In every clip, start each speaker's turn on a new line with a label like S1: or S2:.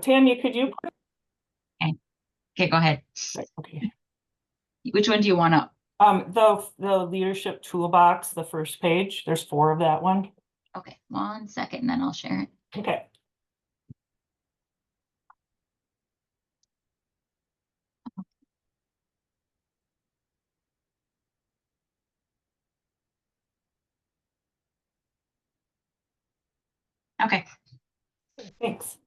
S1: Tanya, could you?
S2: Okay, go ahead.
S1: Okay.
S2: Which one do you want up?
S1: The leadership toolbox, the first page, there's 4 of that one.
S2: Okay, 1 second, and then I'll share it.
S1: Okay.
S2: Okay.
S1: Thanks.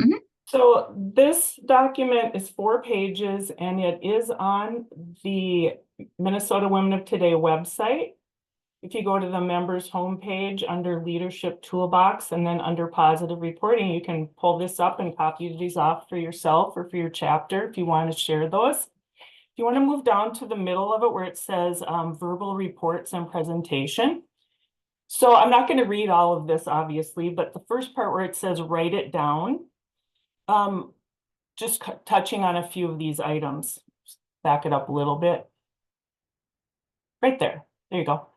S2: Mhm.
S1: So this document is 4 pages and it is on the Minnesota Women of Today website. If you go to the members homepage under leadership toolbox and then under positive reporting, you can pull this up and copy these off for yourself or for your chapter if you want to share those. If you want to move down to the middle of it where it says verbal reports and presentation. So I'm not going to read all of this, obviously, but the first part where it says write it down, just touching on a few of these items. Back it up a little bit. Right there. There you go.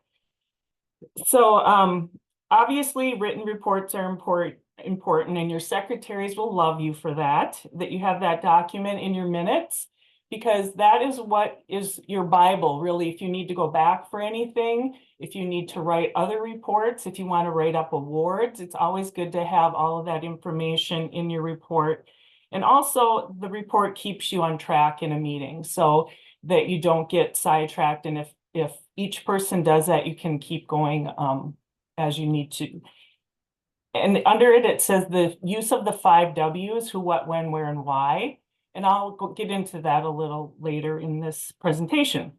S1: So obviously written reports are important and your secretaries will love you for that you have that document in your minutes, because that is what is your Bible, really. If you need to go back for anything, if you need to write other reports, if you want to write up awards, it's always good to have all of that information in your report. And also the report keeps you on track in a meeting so that you don't get sidetracked. And if each person does that, you can keep going as you need to. And under it, it says the use of the 5 W's, who, what, when, where, and why. And I'll get into that a little later in this presentation.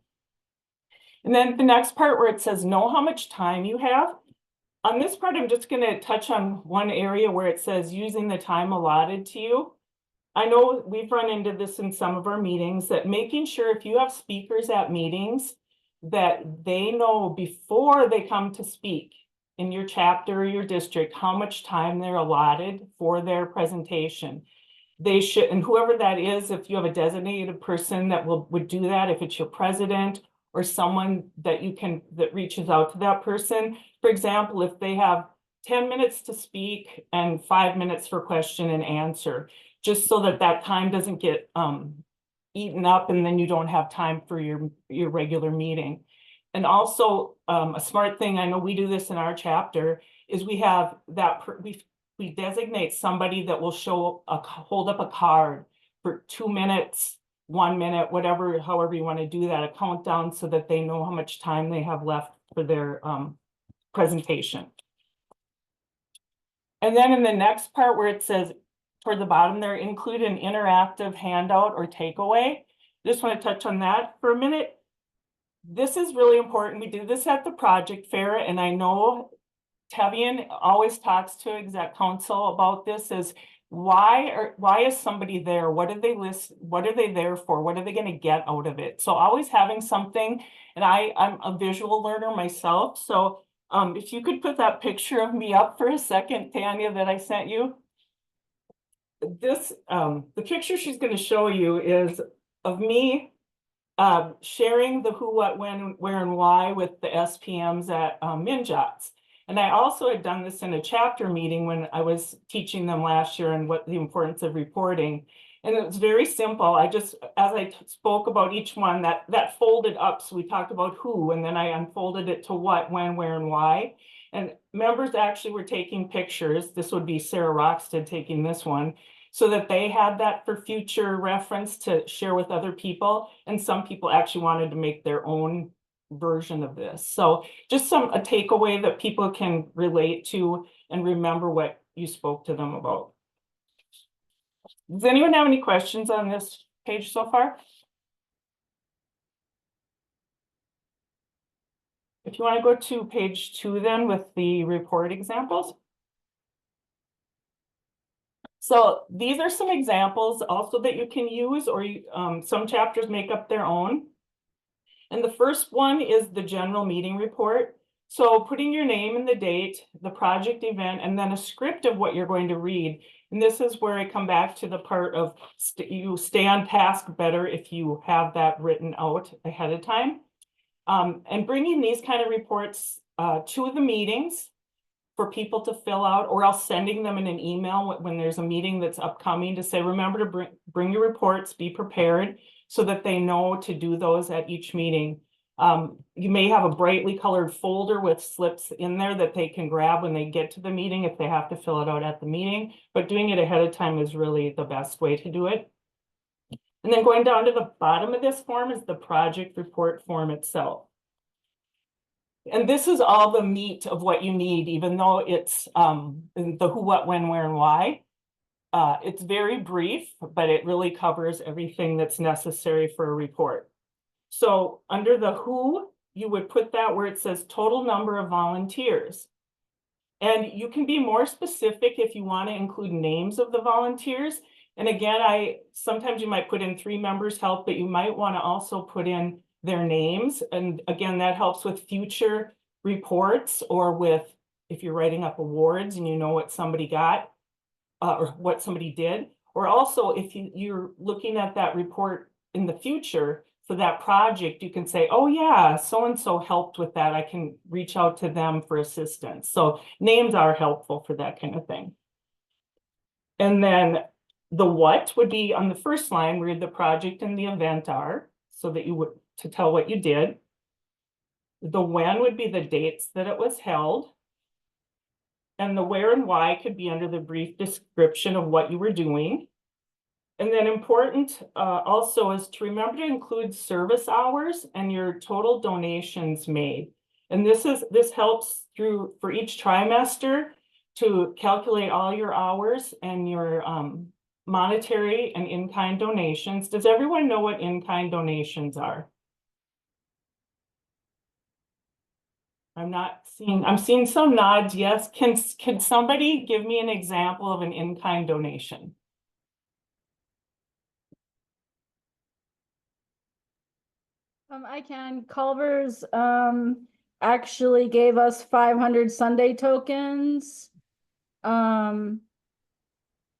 S1: And then the next part where it says know how much time you have. On this part, I'm just going to touch on one area where it says using the time allotted to you. I know we've run into this in some of our meetings, that making sure if you have speakers at meetings that they know before they come to speak in your chapter or your district how much time they're allotted for their presentation. They should, and whoever that is, if you have a designated person that would do that, if it's your president or someone that that reaches out to that person. For example, if they have 10 minutes to speak and 5 minutes for question and answer, just so that that time doesn't get eaten up and then you don't have time for your regular meeting. And also a smart thing, I know we do this in our chapter, is we have that, we designate somebody that will hold up a card for 2 minutes, 1 minute, whatever, however you want to do that, a countdown, so that they know how much time they have left for their presentation. And then in the next part where it says toward the bottom there, include an interactive handout or takeaway. Just want to touch on that for a minute. This is really important. We do this at the project fair, and I know Tevian always talks to exec council about this, is why is somebody there? What did they list? What are they there for? What are they going to get out of it? So always having something, and I'm a visual learner myself. So if you could put that picture of me up for a second, Tanya, that I sent you. This, the picture she's going to show you is of me sharing the who, what, when, where, and why with the SPMs at MnJOTS. And I also had done this in a chapter meeting when I was teaching them last year and what the importance of reporting. And it was very simple. I just, as I spoke about each one, that folded up. So we talked about who, and then I unfolded it to what, when, where, and why. And members actually were taking pictures. This would be Sarah Rockstead taking this one, so that they had that for future reference to share with other people. And some people actually wanted to make their own version of this. So just a takeaway that people can relate to and remember what you spoke to them about. Does anyone have any questions on this page so far? If you want to go to page 2 then with the report examples. So these are some examples also that you can use, or some chapters make up their own. And the first one is the general meeting report. So putting your name and the date, the project event, and then a script of what you're going to read. And this is where I come back to the part of you stay on task better if you have that written out ahead of time. And bringing these kind of reports to the meetings. for people to fill out, or else sending them in an email when there's a meeting that's upcoming to say, remember to bring your reports, be prepared, so that they know to do those at each meeting. You may have a brightly colored folder with slips in there that they can grab when they get to the meeting if they have to fill it out at the meeting, but doing it ahead of time is really the best way to do it. And then going down to the bottom of this form is the project report form itself. And this is all the meat of what you need, even though it's the who, what, when, where, and why. It's very brief, but it really covers everything that's necessary for a report. So under the who, you would put that where it says total number of volunteers. And you can be more specific if you want to include names of the volunteers. And again, sometimes you might put in 3 members help, but you might want to also put in their names. And again, that helps with future reports, or with if you're writing up awards and you know what somebody got or what somebody did. Or also if you're looking at that report in the future for that project, you can say, oh yeah, so-and-so helped with that. I can reach out to them for assistance. So names are helpful for that kind of thing. And then the what would be on the first line where the project and the event are, so that you would to tell what you did. The when would be the dates that it was held. And the where and why could be under the brief description of what you were doing. And then important also is to remember to include service hours and your total donations made. And this helps for each trimester to calculate all your hours and your monetary and in-kind donations. Does everyone know what in-kind donations are? I'm seeing some nods, yes. Can somebody give me an example of an in-kind donation?
S3: I can. Culver's actually gave us 500 Sunday tokens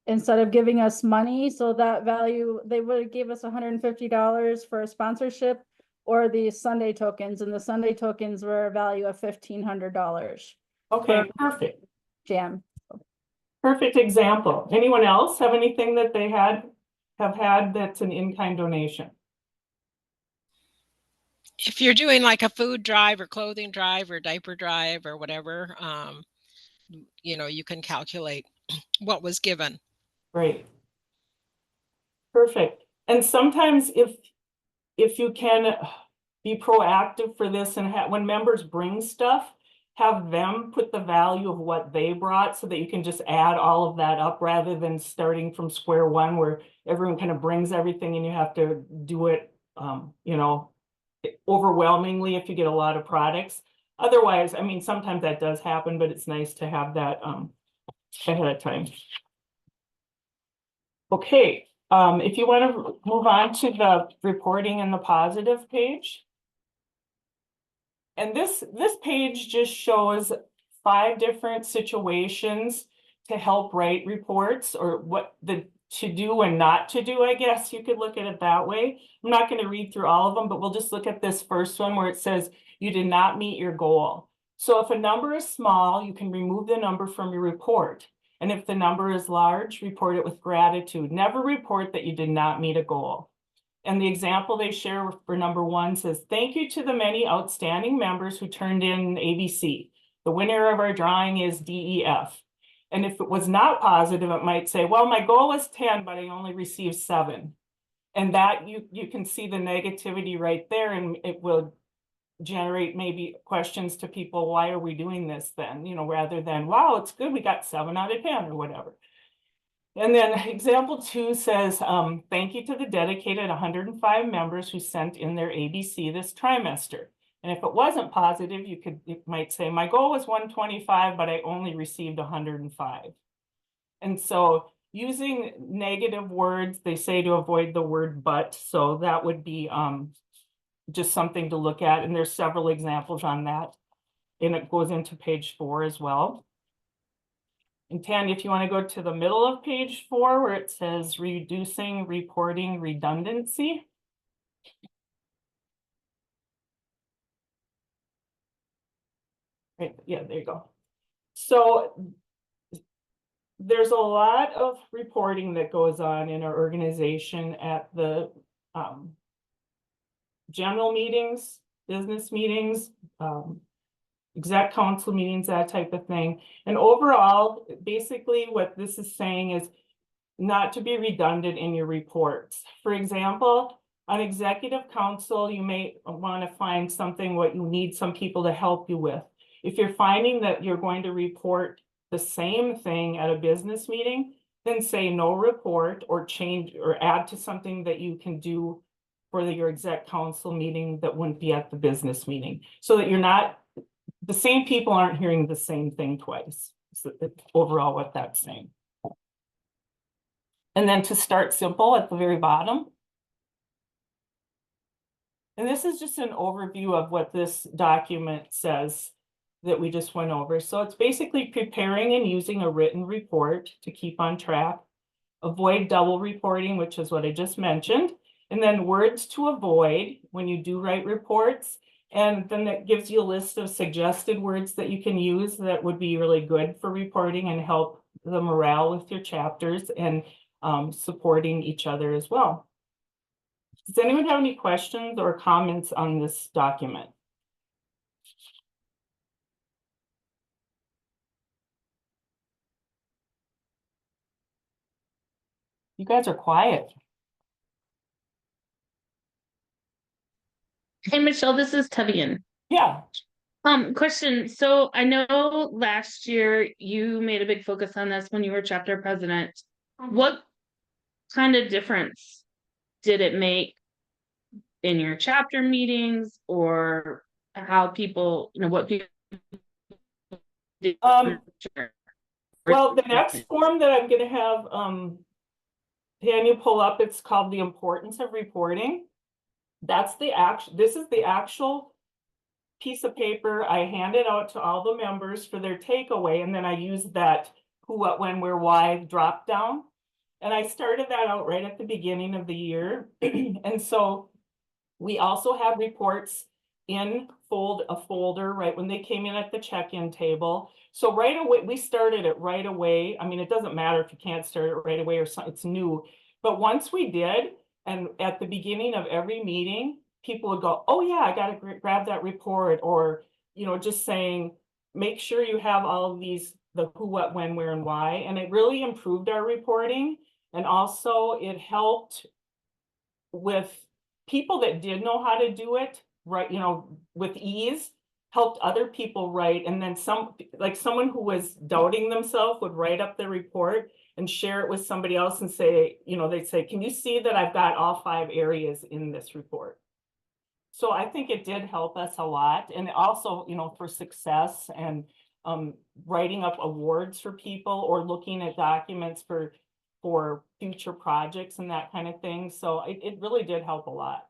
S3: instead of giving us money. So that value, they would have gave us $150 for a sponsorship, or the Sunday tokens, and the Sunday tokens were a value of $1,500.
S1: Okay, perfect.
S3: Jam.
S1: Perfect example. Anyone else have anything that they have had that's an in-kind donation?
S4: If you're doing like a food drive or clothing drive or diaper drive or whatever, you can calculate what was given.
S1: Great. Perfect. And sometimes if you can be proactive for this and when members bring stuff, have them put the value of what they brought so that you can just add all of that up rather than starting from square one where everyone kind of brings everything and you have to do it, overwhelmingly if you get a lot of products. Otherwise, I mean, sometimes that does happen, but it's nice to have that ahead of time. Okay, if you want to move on to the reporting and the positive page. And this page just shows 5 different situations to help write reports, or what to do and not to do, I guess you could look at it that way. I'm not going to read through all of them, but we'll just look at this first one where it says you did not meet your goal. So if a number is small, you can remove the number from your report. And if the number is large, report it with gratitude. Never report that you did not meet a goal. And the example they share for number 1 says, thank you to the many outstanding members who turned in ABC. The winner of our drawing is DEF. And if it was not positive, it might say, well, my goal was 10, but I only received 7. And that you can see the negativity right there, and it will generate maybe questions to people, why are we doing this then? Rather than, wow, it's good, we got 7 out of 10 or whatever. And then example 2 says, thank you to the dedicated 105 members who sent in their ABC this trimester. And if it wasn't positive, it might say, my goal was 125, but I only received 105. And so using negative words, they say to avoid the word but. So that would be just something to look at. And there's several examples on that. And it goes into page 4 as well. And Tanya, if you want to go to the middle of page 4 where it says reducing reporting redundancy. Right, yeah, there you go. So there's a lot of reporting that goes on in our organization at the general meetings, business meetings, exec council meetings, that type of thing. And overall, basically what this is saying is not to be redundant in your reports. For example, on executive council, you may want to find something what you need some people to help you with. If you're finding that you're going to report the same thing at a business meeting, then say no report or change or add to something that you can do for your exec council meeting that wouldn't be at the business meeting, so that you're not, the same people aren't hearing the same thing twice. So that's overall what that's saying. And then to start simple at the very bottom. And this is just an overview of what this document says that we just went over. So it's basically preparing and using a written report to keep on track, avoid double reporting, which is what I just mentioned, and then words to avoid when you do write reports. And then that gives you a list of suggested words that you can use that would be really good for reporting and help the morale with your chapters and supporting each other as well. Does anyone have any questions or comments on this document? You guys are quiet.
S5: Hey, Michelle, this is Tevian.
S1: Yeah.
S5: Question. So I know last year you made a big focus on this when you were chapter president. What kind of difference did it make in your chapter meetings, or how people, what people did?
S1: Well, the next form that I'm gonna have Tanya pull up, it's called The Importance of Reporting. That's the this is the actual piece of paper I handed out to all the members for their takeaway, and then I used that who, what, when, where, why drop down. And I started that out right at the beginning of the year. And so we also have reports in a folder right when they came in at the check-in table. So right away, we started it right away. I mean, it doesn't matter if you can't start it right away or something, it's new. But once we did, and at the beginning of every meeting, people would go, oh yeah, I got to grab that report, or, just saying, make sure you have all of these, the who, what, when, where, and why. And it really improved our reporting. And also it helped with people that did know how to do it, right, with ease, helped other people write. And then someone who was doubting themselves would write up the report and share it with somebody else and say, they'd say, can you see that I've got all 5 areas in this report? So I think it did help us a lot. And also, for success and writing up awards for people or looking at documents for future projects and that kind of thing. So it really did help a lot.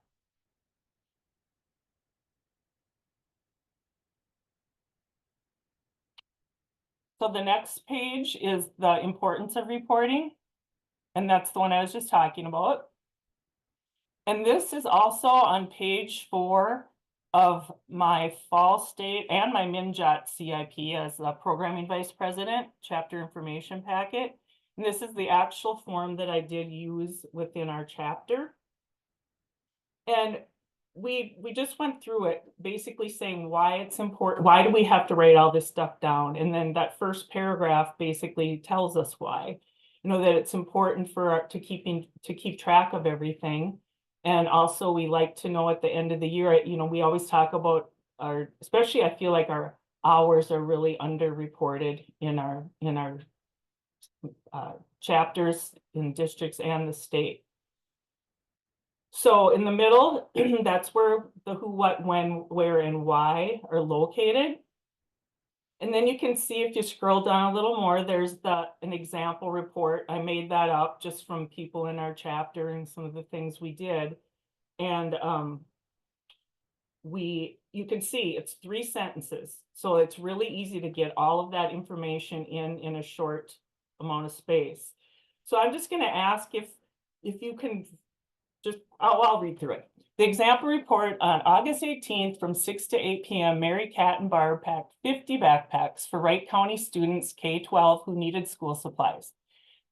S1: So the next page is the importance of reporting. And that's the one I was just talking about. And this is also on page 4 of my Fall State and my MnJOT CIP as the programming vice president, chapter information packet. And this is the actual form that I did use within our chapter. And we just went through it, basically saying why it's important. Why do we have to write all this stuff down? And then that first paragraph basically tells us why, that it's important to keep track of everything. And also we like to know at the end of the year, we always talk about especially I feel like our hours are really underreported in our chapters in districts and the state. So in the middle, that's where the who, what, when, where, and why are located. And then you can see if you scroll down a little more, there's an example report. I made that up just from people in our chapter and some of the things we did. And you can see it's 3 sentences. So it's really easy to get all of that information in a short amount of space. So I'm just going to ask if you can I'll read through it. The example report on August 18th from 6 to 8 p.m. Mary Cat and Barb packed 50 backpacks for Wright County students K-12 who needed school supplies.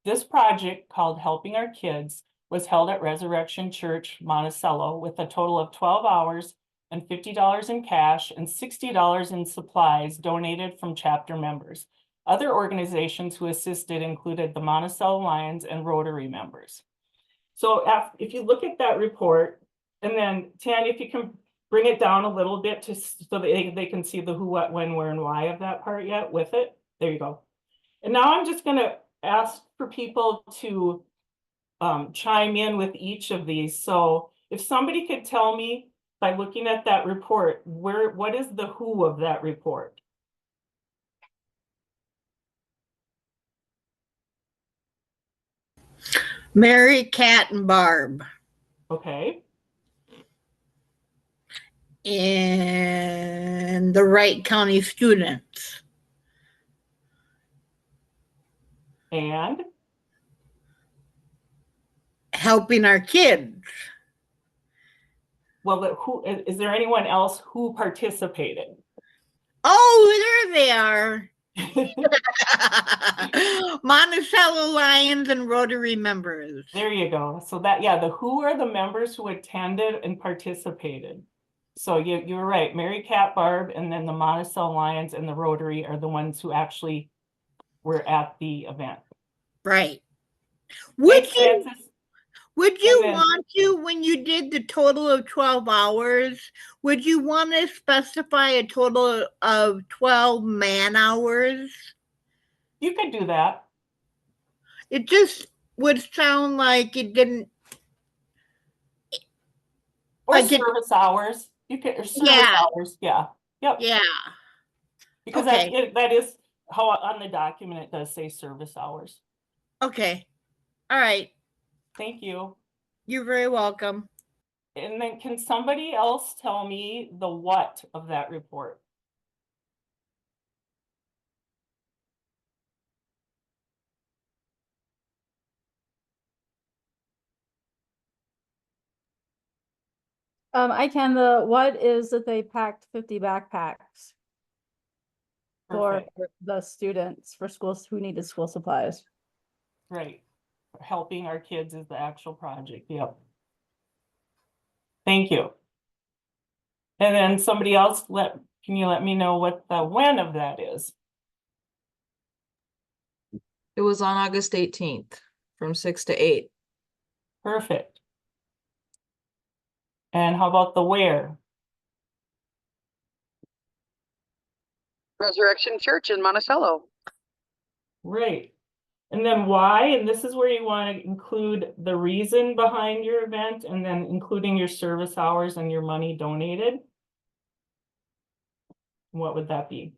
S1: This project, called Helping Our Kids, was held at Resurrection Church, Monticello, with a total of 12 hours and $50 in cash and $60 in supplies donated from chapter members. Other organizations who assisted included the Monticello Lions and Rotary members. So if you look at that report, and then Tanya, if you can bring it down a little bit so that they can see the who, what, when, where, and why of that part yet with it. There you go. And now I'm just gonna ask for people to chime in with each of these. So if somebody could tell me by looking at that report, what is the who of that report?
S6: Mary, Cat, and Barb.
S1: Okay,
S6: And the Wright County students.
S1: and
S6: Helping Our Kids.
S1: well, who is there anyone else who participated?
S6: Oh, there they are. Monticello Lions and Rotary members.
S1: There you go. So that, yeah, the who are the members who attended and participated. So you're right, Mary Cat, Barb, and then the Monticello Lions and the Rotary are the ones who actually were at the event.
S6: Right.
S1: Thanks, Francis.
S6: Would you
S1: And then-
S6: want to, when you did the total of 12 hours, would you want to specify a total of 12 man hours?
S1: You could do that.
S6: It just would sound like it didn't.
S1: Or
S6: Like it-
S1: service hours. You could, or service
S6: Yeah.
S1: hours, yeah. Yep.
S6: Yeah.
S1: Because
S6: Okay.
S1: that is how on the document it does say service hours.
S6: Okay. All right.
S1: Thank you.
S6: You're very welcome.
S1: And then can somebody else tell me the what of that report?
S3: I can, what is that they packed 50 backpacks for
S1: Perfect.
S3: the students for schools who needed school supplies.
S1: Right. Helping Our Kids is the actual project. Yep. Thank you. And then somebody else, can you let me know what the when of that is?
S7: It was on August 18th from 6 to 8.
S1: Perfect. And how about the where?
S8: Resurrection Church in Monticello.
S1: Right. And then why, and this is where you want to include the reason behind your event and then including your service hours and your money donated. What would that be?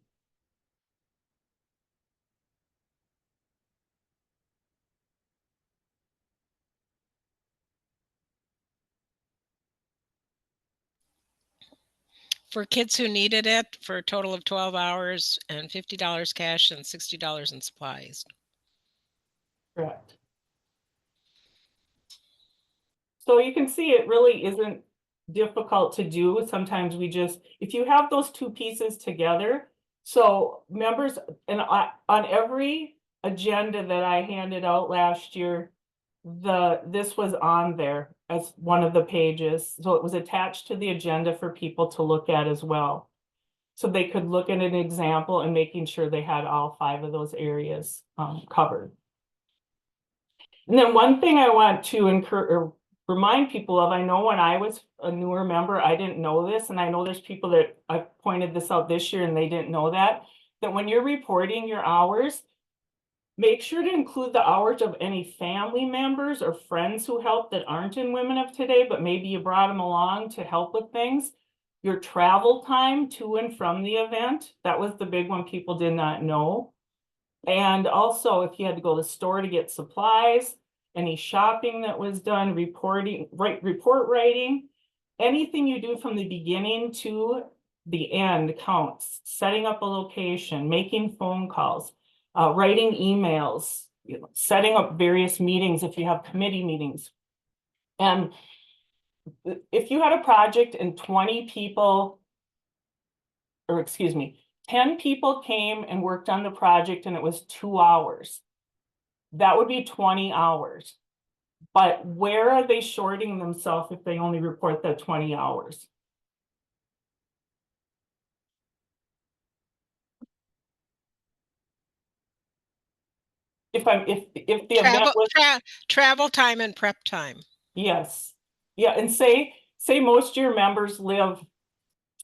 S4: For kids who needed it for a total of 12 hours and $50 cash and $60 in supplies.
S1: Correct. So you can see it really isn't difficult to do. Sometimes we just, if you have those two pieces together, so members, and on every agenda that I handed out last year, this was on there as one of the pages. So it was attached to the agenda for people to look at as well. So they could look at an example and making sure they had all 5 of those areas covered. And then one thing I want to remind people of, I know when I was a newer member, I didn't know this, and I know there's people that I pointed this out this year and they didn't know that when you're reporting your hours, make sure to include the hours of any family members or friends who help that aren't in Women of Today, but maybe you brought them along to help with things. Your travel time to and from the event, that was the big one people did not know. And also if you had to go to the store to get supplies, any shopping that was done, report writing, anything you do from the beginning to the end counts. Setting up a location, making phone calls, writing emails, setting up various meetings if you have committee meetings. And if you had a project and 20 people, or excuse me, 10 people came and worked on the project and it was 2 hours, that would be 20 hours. But where are they shorting themselves if they only report that 20 hours? If the event was,
S4: Travel time and prep time.
S1: yes, yeah, and say most of your members live,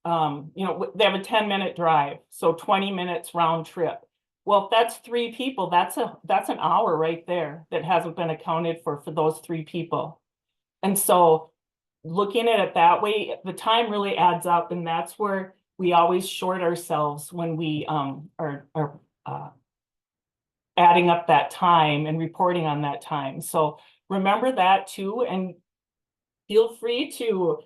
S1: you know, they have a 10-minute drive, so 20 minutes round trip. Well, if that's 3 people, that's an hour right there that hasn't been accounted for those 3 people. And so looking at it that way, the time really adds up, and that's where we always short ourselves when we are adding up that time and reporting on that time. So remember that too, and feel free to,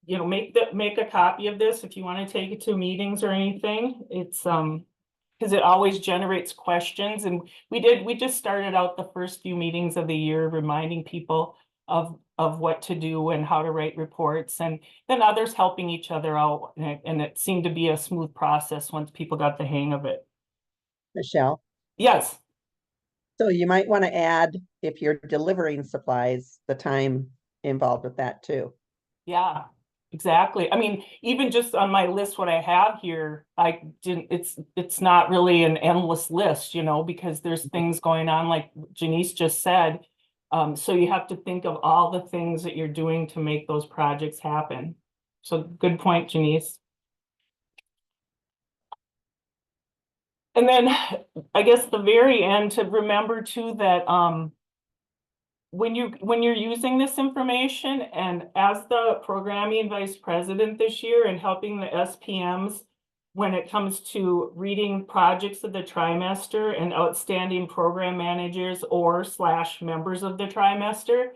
S1: you know, make a copy of this if you want to take it to meetings or anything. It's because it always generates questions, and we just started out the first few meetings of the year reminding people of what to do and how to write reports, and then others helping each other out, and it seemed to be a smooth process once people got the hang of it.
S9: Michelle,
S1: Yes.
S9: so you might want to add, if you're delivering supplies, the time involved with that too.
S1: Yeah, exactly. I mean, even just on my list, what I have here, it's not really an endless list, you know, because there's things going on like Janice just said. So you have to think of all the things that you're doing to make those projects happen. So good point, Janice. And then I guess the very end, to remember too that when you're using this information, and as the programming vice president this year and helping the SPMs when it comes to reading projects of the trimester and outstanding program managers or / members of the trimester,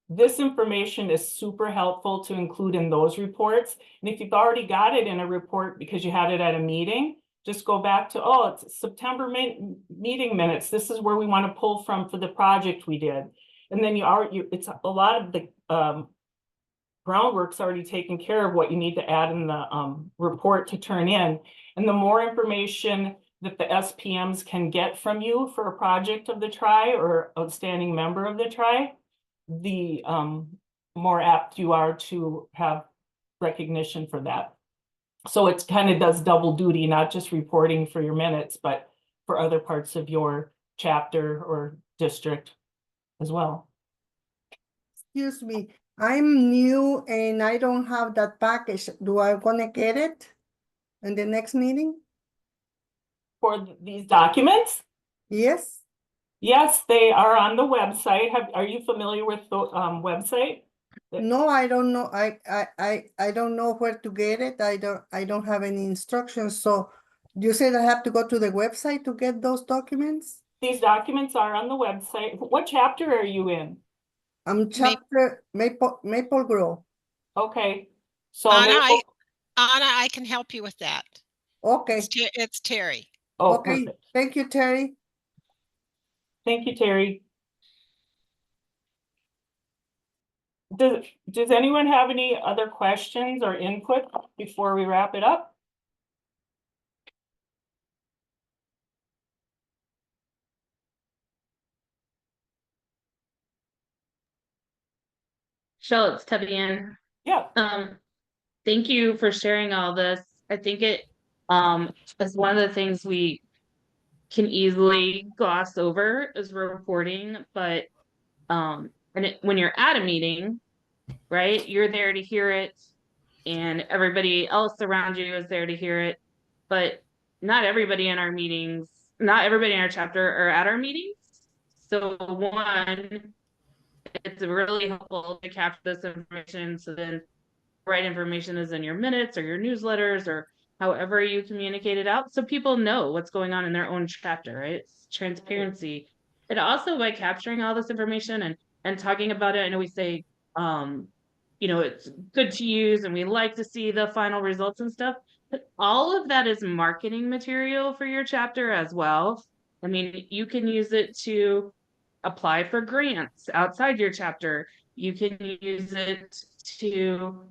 S1: this information is super helpful to include in those reports. And if you've already got it in a report because you had it at a meeting, just go back to, oh, it's September meeting minutes. This is where we want to pull from for the project we did. And then it's a lot of the groundwork's already taken care of what you need to add in the report to turn in. And the more information that the SPMs can get from you for a project of the tri or outstanding member of the tri, the more apt you are to have recognition for that. So it kind of does double duty, not just reporting for your minutes, but for other parts of your chapter or district as well.
S10: Excuse me, I'm new and I don't have that package. Do I gonna get it in the next meeting?
S1: For these documents?
S10: Yes.
S1: Yes, they are on the website. Are you familiar with the website?
S10: No, I don't know. I don't know where to get it. I don't have any instructions. So you said I have to go to the website to get those documents?
S1: These documents are on the website. What chapter are you in?
S10: I'm chapter Maple Grove.
S1: Okay. So
S4: Anna, I can help you with that.
S10: Okay.
S4: It's Terry.
S1: Oh,
S10: Okay.
S1: perfect.
S10: Thank you, Terry.
S1: Thank you, Terry. Does anyone have any other questions or input before we wrap it up?
S5: Michelle, it's Tevian.
S1: Yeah.
S5: Thank you for sharing all this. I think it is one of the things we can easily gloss over as we're reporting, but when you're at a meeting, right, you're there to hear it, and everybody else around you is there to hear it, but not everybody in our meetings, not everybody in our chapter are at our meetings. So one, it's really helpful to capture this information, so then the right information is in your minutes or your newsletters or however you communicate it out, so people know what's going on in their own chapter, right? It's transparency. And also, by capturing all this information and talking about it, I know we say, you know, it's good to use and we like to see the final results and stuff, but all of that is marketing material for your chapter as well. I mean, you can use it to apply for grants outside your chapter. You can use it to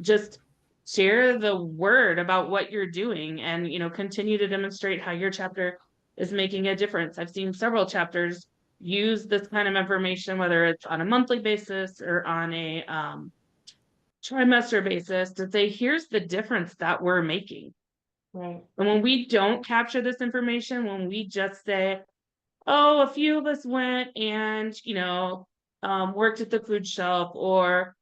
S5: just share the word about what you're doing and, you know, continue to demonstrate how your chapter is making a difference. I've seen several chapters use this kind of information, whether it's on a monthly basis or on a trimester basis, to say, here's the difference that we're making.
S1: Right.
S5: And when we don't capture this information, when we just say, oh, a few of us went and, you know, worked at the food shelf, or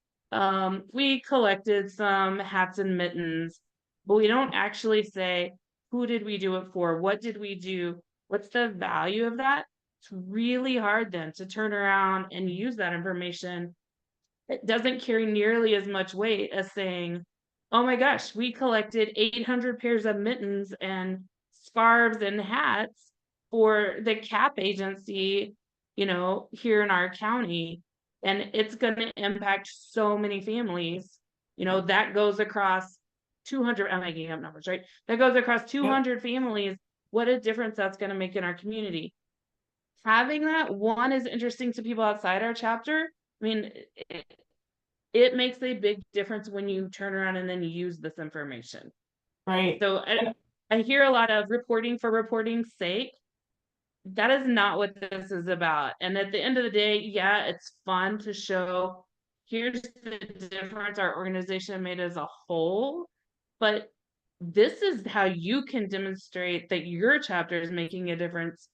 S5: we collected some hats and mittens, but we don't actually say, who did we do it for? What did we do? What's the value of that? It's really hard then to turn around and use that information. It doesn't carry nearly as much weight as saying, oh my gosh, we collected 800 pairs of mittens and scarves and hats for the CAP agency, you know, here in our county. And it's going to impact so many families. You know, that goes across 200, I'm making up numbers, right? That goes across 200 families. What a difference that's going to make in our community. Having that, one, is interesting to people outside our chapter. I mean, it makes a big difference when you turn around and then use this information.
S1: Right.
S5: So I hear a lot of reporting for reporting's sake. That is not what this is about. And at the end of the day, yeah, it's fun to show, here's the difference our organization made as a whole. But this is how you can demonstrate that your chapter is making a difference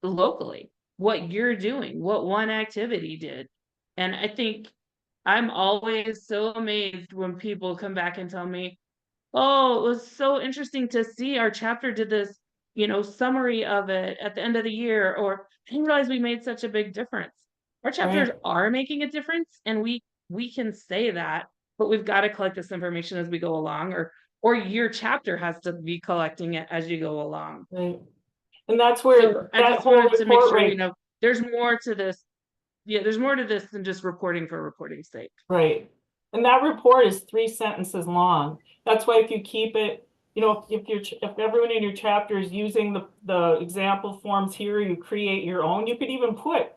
S5: locally, what you're doing, what one activity did. And I think I'm always so amazed when people come back and tell me, oh, it was so interesting to see our chapter did this, you know, summary of it at the end of the year, or I didn't realize we made such a big difference. Our chapters are making a difference, and we can say that, but we've got to collect this information as we go along, or your chapter has to be collecting it as you go along.
S1: Right. And that's where
S5: So I just wanted to make sure, you know, there's more to this. Yeah, there's more to this than just reporting for reporting's sake.
S1: Right. And that report is 3 sentences long. That's why if you keep it, you know, if everyone in your chapter is using the example forms here, you create your own. You could even put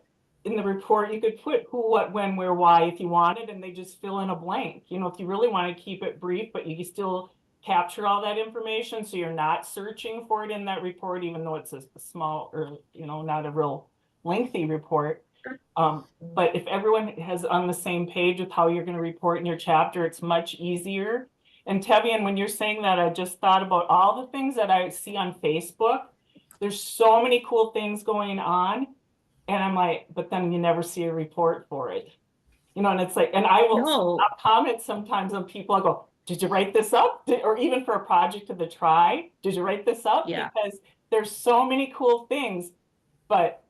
S1: in the report, you could put who, what, when, where, why if you wanted, and they just fill in a blank. You know, if you really want to keep it brief, but you still capture all that information, so you're not searching for it in that report, even though it's a small, or, you know, not a real lengthy report. But if everyone has on the same page with how you're going to report in your chapter, it's much easier. And Tevian, when you're saying that, I just thought about all the things that I see on Facebook. There's so many cool things going on. And I'm like, but then you never see a report for it. You know, and it's like, and I will comment sometimes on people, I go, did you write this up? Or even for a project of the Tri, did you write this up?
S5: Yeah.
S1: Because there's so many cool things, but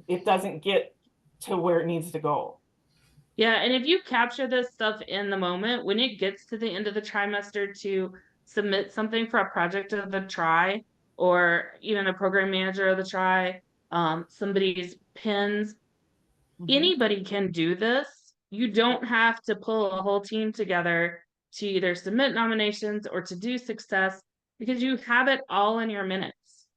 S1: it doesn't get to where it needs to go.
S5: Yeah, and if you capture this stuff in the moment, when it gets to the end of the trimester to submit something for a project of the Tri, or even a program manager of the Tri, somebody's pins, anybody can do this. You don't have to pull a whole team together to either submit nominations or to do success, because you have it all in your minutes.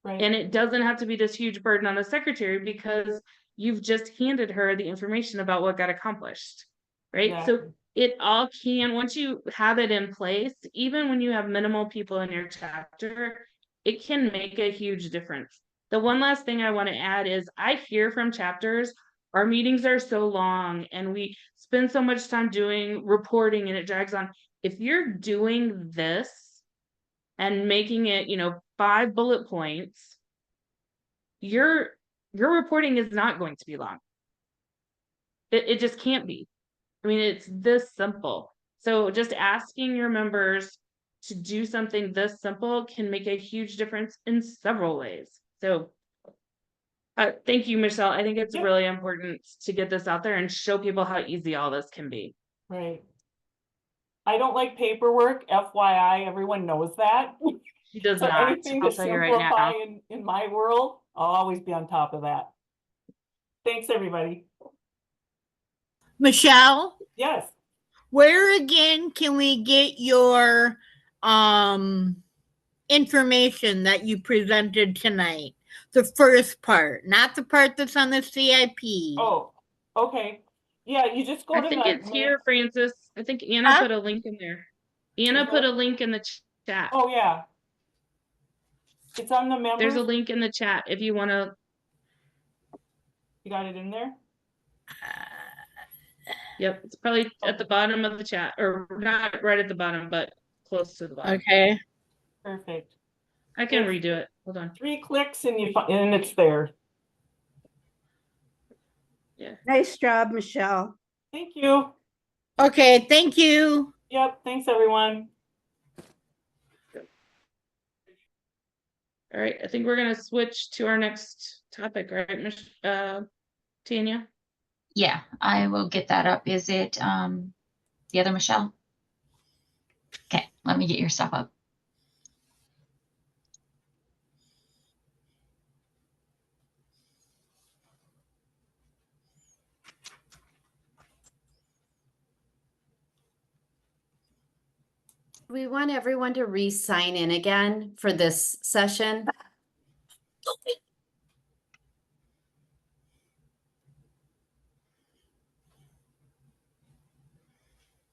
S1: Right.
S5: And it doesn't have to be this huge burden on the secretary, because you've just handed her the information about what got accomplished, right?
S1: Yeah.
S5: So it all can, once you have it in place, even when you have minimal people in your chapter, it can make a huge difference. The one last thing I want to add is, I hear from chapters, our meetings are so long and we spend so much time doing reporting and it drags on. If you're doing this and making it, you know, 5 bullet points, your reporting is not going to be long. It just can't be. I mean, it's this simple. So just asking your members to do something this simple can make a huge difference in several ways. So thank you, Michelle. I think it's really important to get this out there and show people how easy all this can be.
S1: Right. I don't like paperwork, FYI, everyone knows that.
S5: She does
S1: So
S5: not.
S1: anything
S5: I'll
S1: to
S5: tell you right
S1: simplify
S5: now.
S1: in my world, I'll always be on top of that. Thanks, everybody.
S6: Michelle,
S1: Yes.
S6: where again can we get your information that you presented tonight? The first part, not the part that's on the CIP.
S1: Oh, okay. Yeah, you just go
S5: I
S1: to
S5: think
S1: the
S5: it's here, Francis. I think Anna
S6: Huh?
S5: put a link in there. Anna
S1: Is
S5: put
S1: there?
S5: a link in the chat.
S1: Oh, yeah. It's on the
S5: There's a
S1: members.
S5: link in the chat if you want to.
S1: You got it in there?
S5: Yep, it's probably at the bottom of the chat, or not right at the bottom, but close to the bottom.
S6: Okay.
S1: Perfect.
S5: I can
S1: Yes.
S5: redo it. Hold on.
S1: 3 clicks and and it's there.
S10: Nice job, Michelle.
S1: Thank you.
S6: Okay, thank you.
S1: Yep, thanks everyone.
S5: All right, I think we're gonna switch to our next topic, right, Tanya?
S2: Yeah, I will get that up. Is it the other Michelle? Okay, let me get your stuff up.
S11: We want everyone to re-sign in again for this session.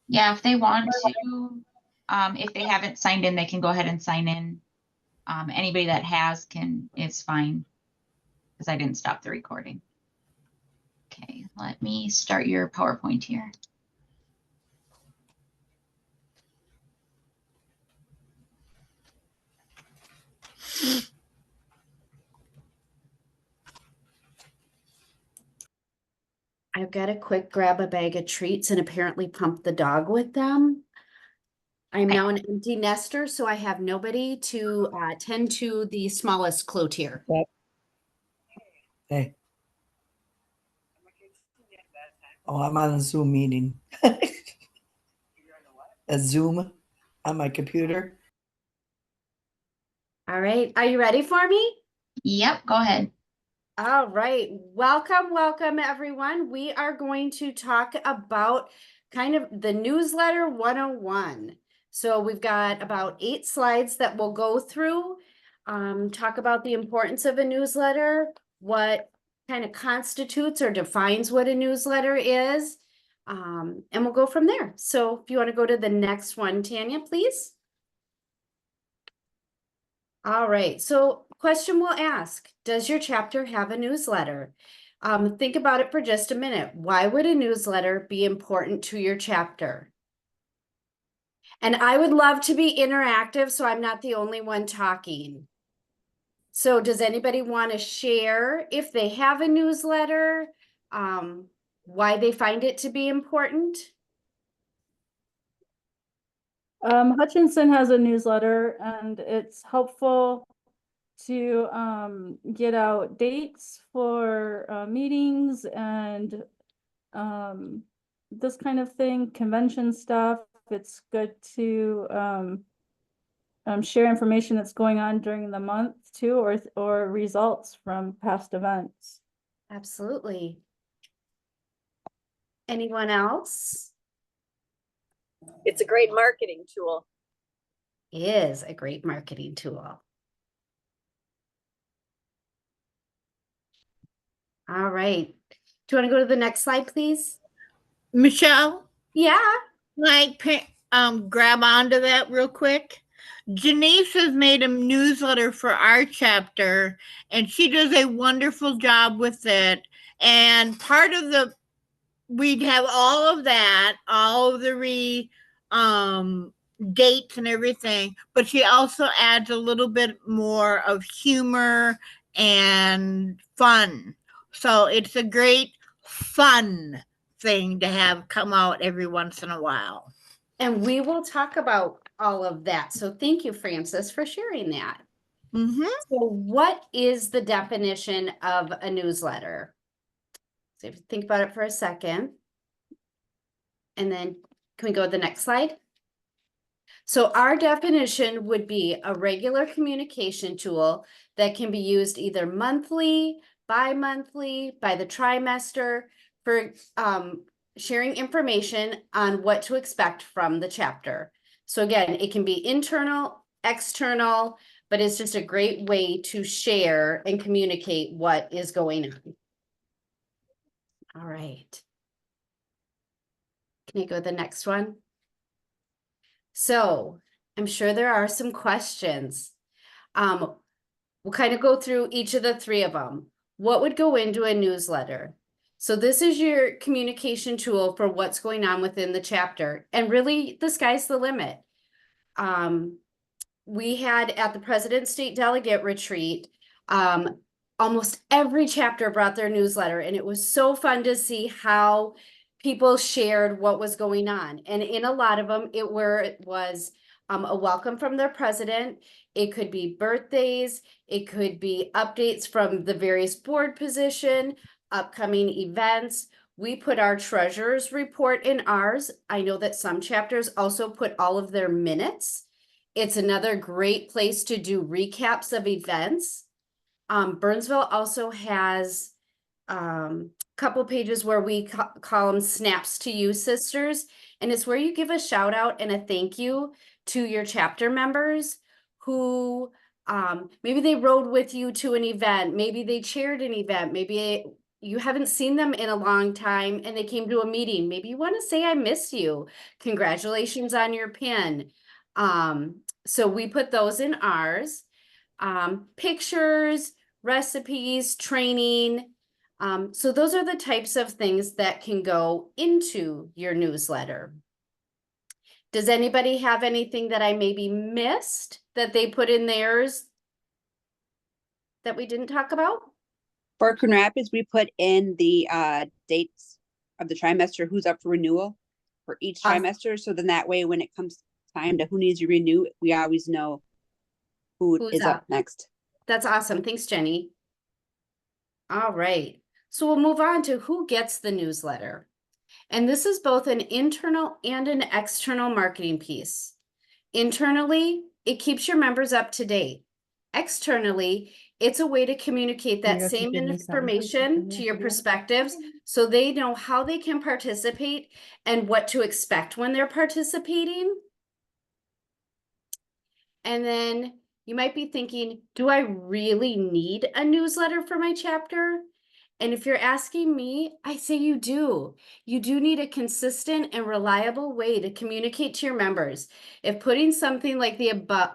S2: Yeah, if they want to, if they haven't signed in, they can go ahead and sign in. Anybody that has is fine, because I didn't stop the recording. Okay, let me start your PowerPoint here.
S11: I've got to quick grab a bag of treats and apparently pump the dog with them. I'm now an empty nester, so I have nobody to tend to the smallest clotier.
S12: Hey. Oh, I'm on a Zoom meeting. A Zoom on my computer.
S11: All right, are you ready for me?
S2: Yep, go ahead.
S11: All right, welcome everyone. We are going to talk about kind of the newsletter 101. So we've got about 8 slides that we'll go through, talk about the importance of a newsletter, what kind of constitutes or defines what a newsletter is, and we'll go from there. So if you want to go to the next one, Tanya, please. All right, so question we'll ask, does your chapter have a newsletter? Think about it for just a minute. Why would a newsletter be important to your chapter? And I would love to be interactive, so I'm not the only one talking. So does anybody want to share if they have a newsletter, why they find it to be important?
S3: Hutchinson has a newsletter and it's helpful to get out dates for meetings and this kind of thing, convention stuff. It's good to share information that's going on during the month too, or results from past events.
S11: Absolutely. Anyone else?
S8: It's a great marketing tool.
S11: Is a great marketing tool. All right. Do you want to go to the next slide, please?
S6: Michelle?
S11: Yeah.
S6: Like, grab onto that real quick. Janice has made a newsletter for our chapter, and she does a wonderful job with it. And part of we'd have all of that, all of the dates and everything, but she also adds a little bit more of humor and fun. So it's a great fun thing to have come out every once in a while.
S11: And we will talk about all of that. So thank you, Francis, for sharing that.
S6: Mm-hmm.
S11: So what is the definition of a newsletter? So if you think about it for a second. And then can we go to the next slide? So our definition would be a regular communication tool that can be used either monthly, bi-monthly, by the trimester for sharing information on what to expect from the chapter. So again, it can be internal, external, but it's just a great way to share and communicate what is going on. All right. Can you go to the next one? So I'm sure there are some questions. We'll kind of go through each of the three of them. What would go into a newsletter? So this is your communication tool for what's going on within the chapter. And really, the sky's the limit. We had at the President State Delegate Retreat, almost every chapter brought their newsletter, and it was so fun to see how people shared what was going on. And in a lot of them, it was a welcome from their president. It could be birthdays. It could be updates from the various board position, upcoming events. We put our treasurer's report in ours. I know that some chapters also put all of their minutes. It's another great place to do recaps of events. Burnsville also has couple pages where we call them snaps to you, sisters. And it's where you give a shout out and a thank you to your chapter members who maybe they rode with you to an event. Maybe they chaired an event. Maybe you haven't seen them in a long time and they came to a meeting. Maybe you want to say, I miss you. Congratulations on your pin. So we put those in ours. Pictures, recipes, training. So those are the types of things that can go into your newsletter. Does anybody have anything that I maybe missed that they put in theirs that we didn't talk about?
S13: For Coon Rapids, we put in the dates of the trimester, who's up for renewal for each trimester. So then that way, when it comes time to who needs to renew, we always know who's is up next.
S11: That's awesome. Thanks, Jenny. All right. So we'll move on to who gets the newsletter. And this is both an internal and an external marketing piece. Internally, it keeps your members up to date. Externally, it's a way to communicate that same information to your perspectives so they know how they can participate and what to expect when they're participating. And then you might be thinking, do I really need a newsletter for my chapter? And if you're asking me, I say you do. You do need a consistent and reliable way to communicate to your members. If putting something like the above,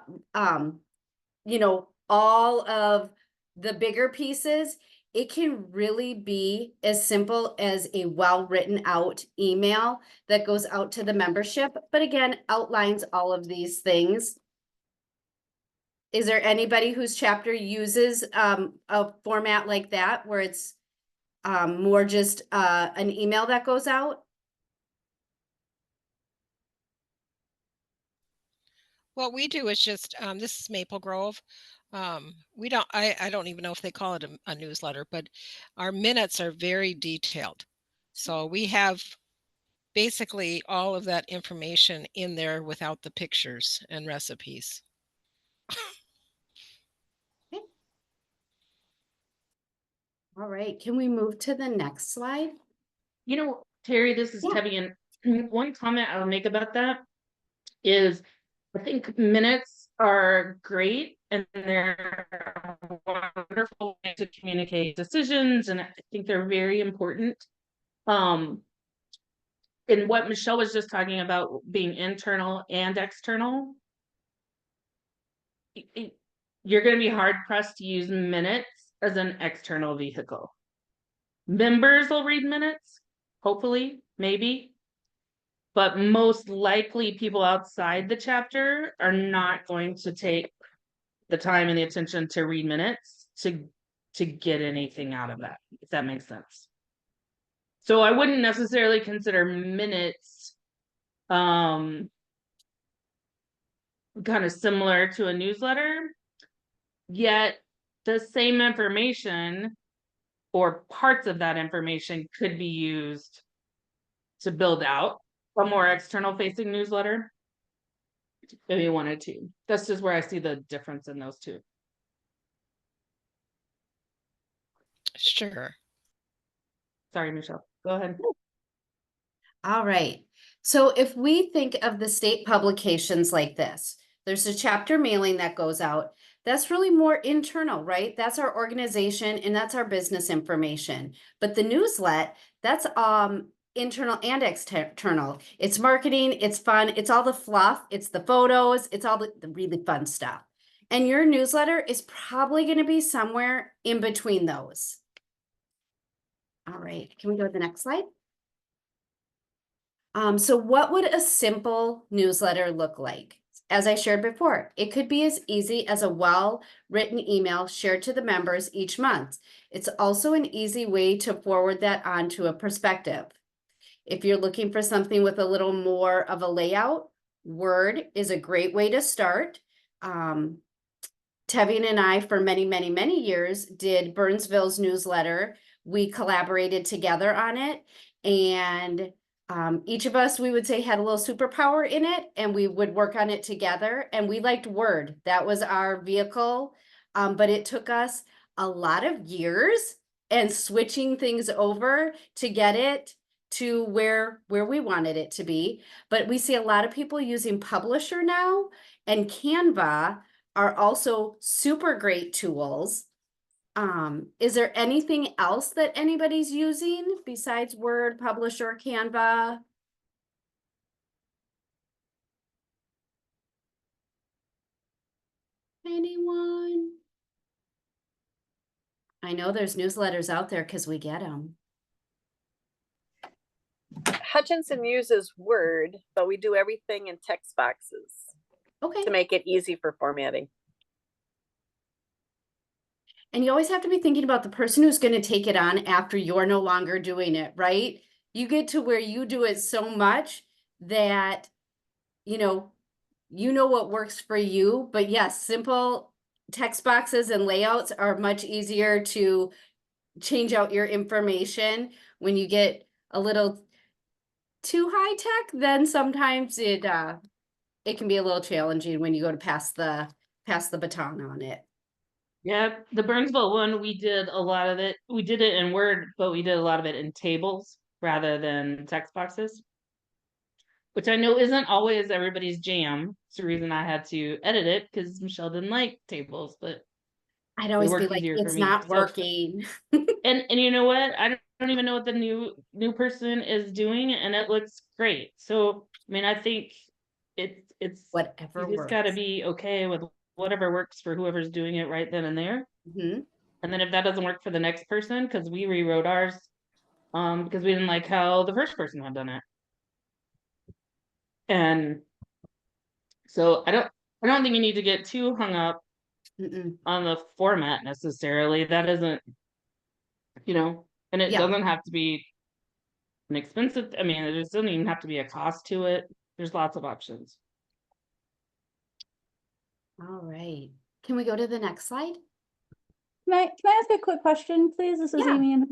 S11: you know, all of the bigger pieces, it can really be as simple as a well-written out email that goes out to the membership, but again, outlines all of these things. Is there anybody whose chapter uses a format like that where it's more just an email that goes out?
S4: What we do is just, this is Maple Grove. We don't, I don't even know if they call it a newsletter, but our minutes are very detailed. So we have basically all of that information in there without the pictures and recipes.
S11: All right, can we move to the next slide?
S5: You know, Terry, this is Debbie, and one comment I'll make about that is I think minutes are great and they're a wonderful way to communicate decisions, and I think they're very important. And what Michelle was just talking about being internal and external, you're going to be hard pressed to use minutes as an external vehicle. Members will read minutes, hopefully, maybe, but most likely people outside the chapter are not going to take the time and the attention to read minutes to get anything out of that, if that makes sense. So I wouldn't necessarily consider minutes kind of similar to a newsletter, yet the same information or parts of that information could be used to build out a more external facing newsletter. Maybe one or two. That's just where I see the difference in those two.
S4: Sure.
S5: Sorry, Michelle, go ahead.
S11: All right. So if we think of the state publications like this, there's a chapter mailing that goes out that's really more internal, right? That's our organization and that's our business information. But the newslet, that's internal and external. It's marketing, it's fun, it's all the fluff, it's the photos, it's all the really fun stuff. And your newsletter is probably going to be somewhere in between those. All right, can we go to the next slide? So what would a simple newsletter look like? As I shared before, it could be as easy as a well-written email shared to the members each month. It's also an easy way to forward that on to a prospective. If you're looking for something with a little more of a layout, Word is a great way to start. Tevian and I, for many, many, many years, did Burnsville's newsletter. We collaborated together on it, and each of us, we would say, had a little superpower in it, and we would work on it together. And we liked Word. That was our vehicle. But it took us a lot of years and switching things over to get it to where we wanted it to be. But we see a lot of people using Publisher now, and Canva are also super great tools. Is there anything else that anybody's using besides Word, Publisher, Canva? Anyone? I know there's newsletters out there because we get them.
S8: Hutchinson uses Word, but we do everything in text boxes.
S11: Okay.
S8: To make it easy for formatting.
S11: And you always have to be thinking about the person who's going to take it on after you're no longer doing it, right? You get to where you do it so much that, you know what works for you. But yes, simple text boxes and layouts are much easier to change out your information. When you get a little too high tech, then sometimes it can be a little challenging when you go to pass the baton on it.
S5: Yeah, the Burnsville one, we did a lot of it. We did it in Word, but we did a lot of it in tables rather than text boxes, which I know isn't always everybody's jam. It's the reason I had to edit it because Michelle didn't like tables, but
S11: I'd always be like, it's not working.
S5: And you know what? I don't even know what the new person is doing, and it looks great. So I mean, I think it's
S11: whatever
S5: you just
S11: works.
S5: got to be okay with whatever works for whoever's doing it right then and there.
S11: Mm-hmm.
S5: And then if that doesn't work for the next person, because we rewrote ours, because we didn't like how the first person had done it. And so I don't think you need to get too hung up on the format necessarily. That isn't, and it doesn't have to be an expensive. I mean, there doesn't even have to be a cost to it. There's lots of options.
S11: All right. Can we go to the next slide?
S3: Can I ask a quick question, please? This is
S11: Yeah.
S3: Amy.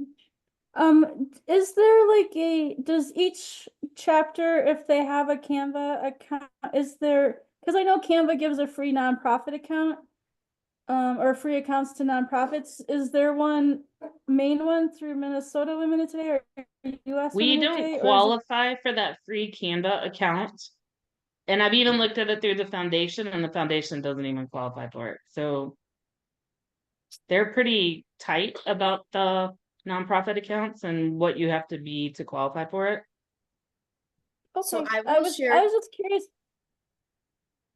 S3: Is there does each chapter, if they have a Canva account, because I know Canva gives a free nonprofit account, or free accounts to nonprofits. Is there main one through Minnesota Women Today or US
S5: We
S3: Women
S5: don't
S3: Today, or is it-
S5: qualify for that free Canva account. And I've even looked at it through the foundation, and the foundation doesn't even qualify for it. So they're pretty tight about the nonprofit accounts and what you have to be to qualify for it.
S3: Okay.
S11: So I
S3: I
S11: will
S3: was
S11: share.
S3: just curious.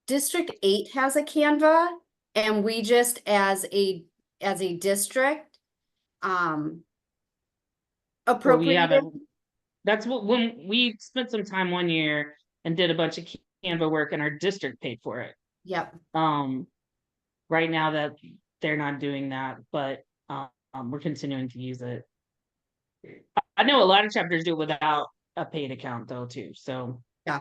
S11: District 8 has a Canva, and we just as a district appropriated.
S5: That's what, when we spent some time one year and did a bunch of Canva work, and our district paid for it.
S11: Yep.
S5: Right now that they're not doing that, but we're continuing to use it. I know a lot of chapters do it without a paid account though too. So
S11: yeah.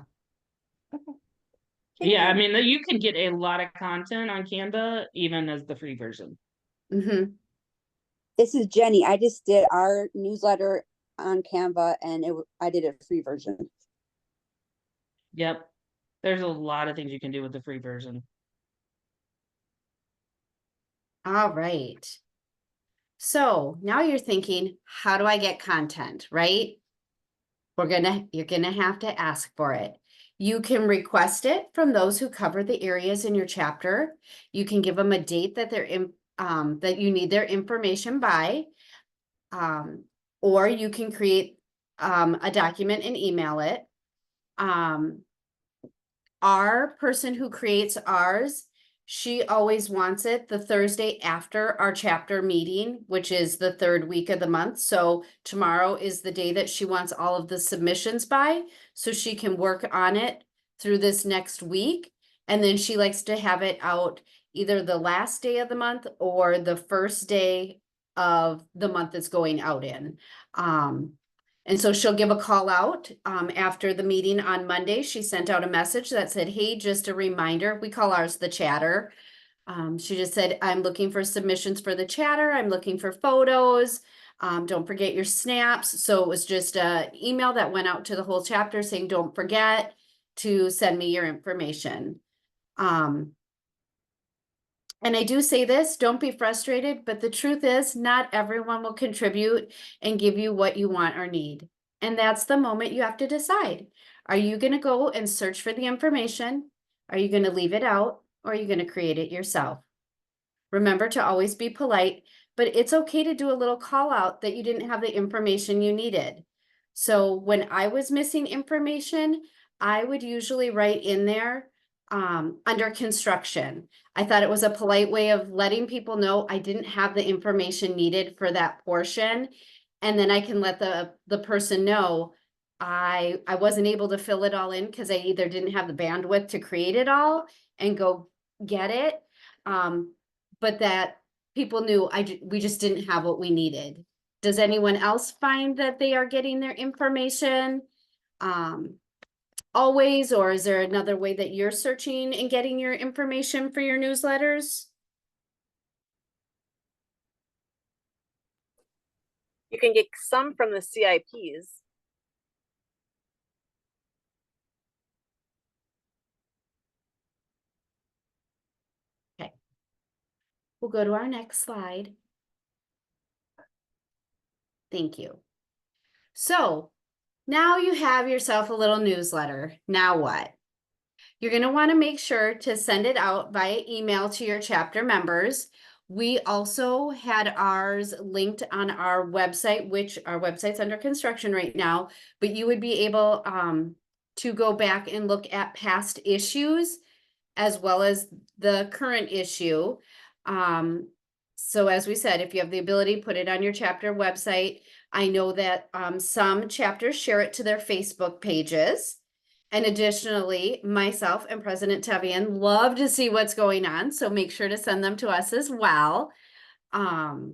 S5: Yeah, I mean, you can get a lot of content on Canva even as the free version.
S11: Mm-hmm.
S13: This is Jenny. I just did our newsletter on Canva, and I did a free version.
S5: Yep. There's a lot of things you can do with the free version.
S11: All right. So now you're thinking, how do I get content, right? You're gonna have to ask for it. You can request it from those who cover the areas in your chapter. You can give them a date that they're in, that you need their information by. Or you can create a document and email it. Our person who creates ours, she always wants it the Thursday after our chapter meeting, which is the third week of the month. So tomorrow is the day that she wants all of the submissions by, so she can work on it through this next week. And then she likes to have it out either the last day of the month or the first day of the month it's going out in. And so she'll give a call out after the meeting on Monday. She sent out a message that said, hey, just a reminder, we call ours the chatter. She just said, I'm looking for submissions for the chatter. I'm looking for photos. Don't forget your snaps. So it was just an email that went out to the whole chapter saying, don't forget to send me your information. And I do say this, don't be frustrated, but the truth is not everyone will contribute and give you what you want or need. And that's the moment you have to decide. Are you going to go and search for the information? Are you going to leave it out, or are you going to create it yourself? Remember to always be polite, but it's okay to do a little call out that you didn't have the information you needed. So when I was missing information, I would usually write in there under construction. I thought it was a polite way of letting people know I didn't have the information needed for that portion. And then I can let the person know I wasn't able to fill it all in because I either didn't have the bandwidth to create it all and go get it. But that people knew we just didn't have what we needed. Does anyone else find that they are getting their information always, or is there another way that you're searching and getting your information for your newsletters?
S8: You can get some from the CIPs.
S11: Okay. We'll go to our next slide. Thank you. So now you have yourself a little newsletter. Now what? You're going to want to make sure to send it out via email to your chapter members. We also had ours linked on our website, which our website's under construction right now, but you would be able to go back and look at past issues as well as the current issue. So as we said, if you have the ability, put it on your chapter website. I know that some chapters share it to their Facebook pages. And additionally, myself and President Tevian love to see what's going on. So make sure to send them to us as well. But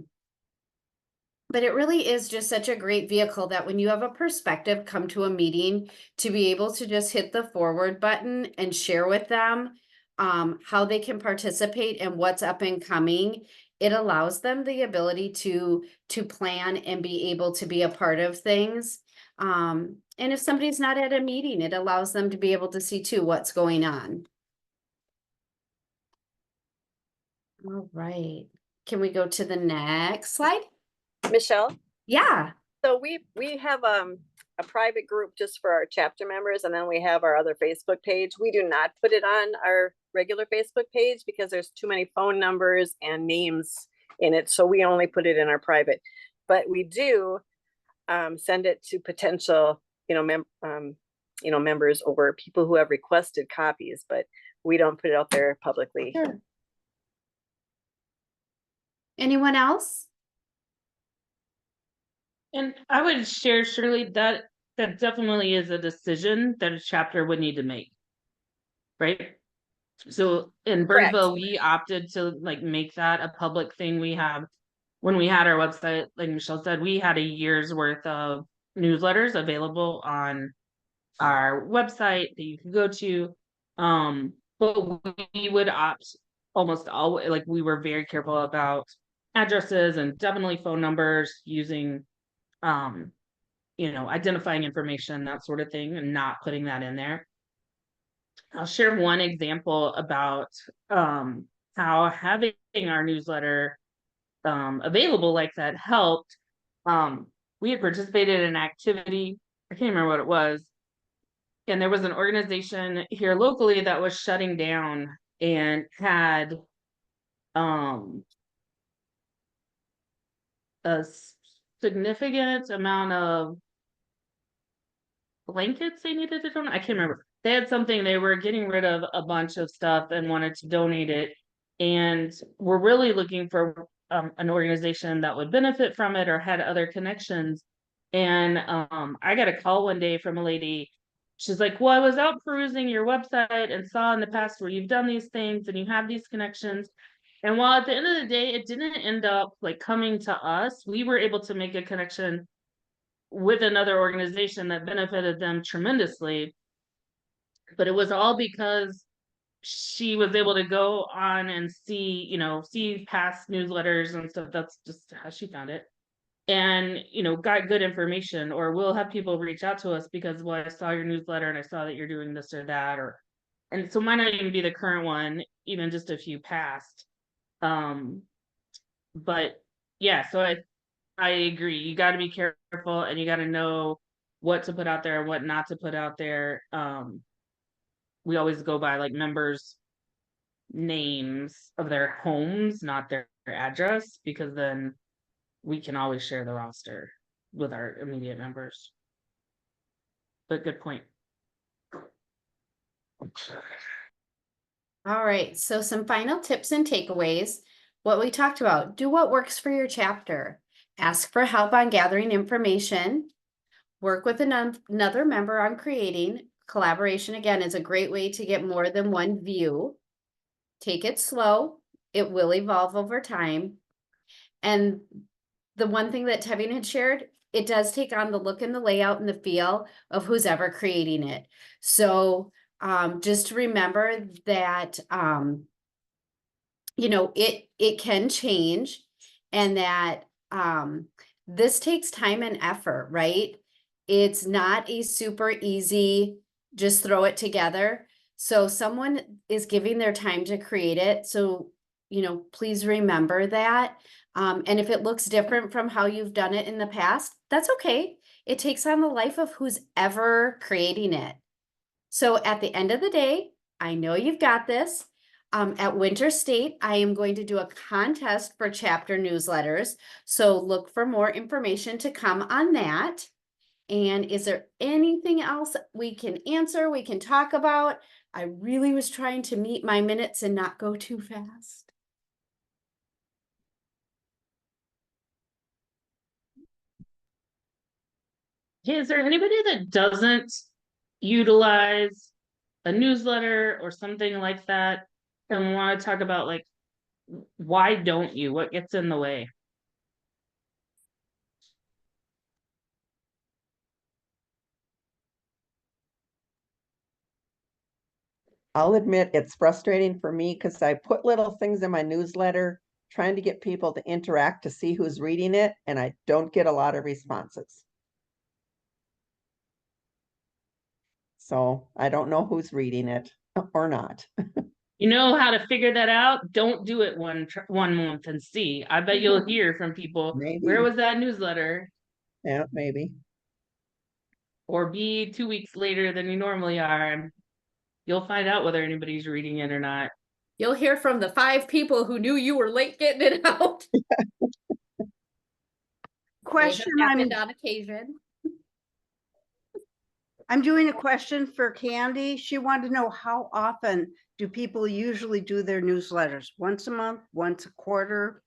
S11: it really is just such a great vehicle that when you have a perspective come to a meeting, to be able to just hit the forward button and share with them how they can participate and what's up and coming. It allows them the ability to plan and be able to be a part of things. And if somebody's not at a meeting, it allows them to be able to see too what's going on. All right. Can we go to the next slide?
S8: Michelle?
S11: Yeah.
S8: So we have a private group just for our chapter members, and then we have our other Facebook page. We do not put it on our regular Facebook page because there's too many phone numbers and names in it. So we only put it in our private, but we do send it to potential, members or people who have requested copies, but we don't put it out there publicly.
S11: Sure. Anyone else?
S5: And I would share, Shirley, that definitely is a decision that a chapter would need to make, right? So in Burnsville, we opted to make that a public thing. When we had our website, like Michelle said, we had a year's worth of newsletters available on our website that you could go to. But we would opt almost always, we were very careful about addresses and definitely phone numbers, using identifying information, that sort of thing, and not putting that in there. I'll share one example about how having our newsletter available like that helped. We had participated in an activity, I can't remember what it was, and there was an organization here locally that was shutting down and had a significant amount of blankets they needed to donate. I can't remember. They had something, they were getting rid of a bunch of stuff and wanted to donate it. And we're really looking for an organization that would benefit from it or had other connections. And I got a call one day from a lady. She's like, well, I was out perusing your website and saw in the past where you've done these things and you have these connections. And while at the end of the day, it didn't end up like coming to us, we were able to make a connection with another organization that benefited them tremendously. But it was all because she was able to go on and see, you know, see past newsletters and stuff. That's just how she found it. And, you know, got good information. Or we'll have people reach out to us because, well, I saw your newsletter and I saw that you're doing this or that, or, and so might not even be the current one, even just a few past. But yeah, so I agree. You got to be careful and you got to know what to put out there and what not to put out there. We always go by like members' names of their homes, not their address, because then we can always share the roster with our immediate members. But good point.
S11: All right, so some final tips and takeaways. What we talked about, do what works for your chapter. Ask for help on gathering information. Work with another member on creating. Collaboration, again, is a great way to get more than one view. Take it slow. It will evolve over time. And the one thing that Tevin had shared, it does take on the look and the layout and the feel of who's ever creating it. So just remember that, you know, it can change, and that this takes time and effort, right? It's not a super easy, just throw it together. So someone is giving their time to create it. So, you know, please remember that. And if it looks different from how you've done it in the past, that's okay. It takes on the life of who's ever creating it. So at the end of the day, I know you've got this. At Winter State, I am going to do a contest for chapter newsletters. So look for more information to come on that. And is there anything else we can answer, we can talk about? I really was trying to meet my minutes and not go too fast.
S5: Okay, is there anybody that doesn't utilize a newsletter or something like that and want to talk about, like, why don't you? What gets in the way?
S9: I'll admit it's frustrating for me because I put little things in my newsletter trying to get people to interact to see who's reading it, and I don't get a lot of responses. So I don't know who's reading it or not.
S5: You know how to figure that out? Don't do it one month and see. I bet you'll hear from people,
S9: Maybe.
S5: where was that newsletter?
S9: Yeah, maybe.
S5: Or be 2 weeks later than you normally are, and you'll find out whether anybody's reading it or not.
S11: You'll hear from the 5 people who knew you were late getting it out.
S14: Question,
S11: It happened on occasion.
S14: I'm doing a question for Candy. She wanted to know, how often do people usually do their newsletters? Once a month, once a quarter,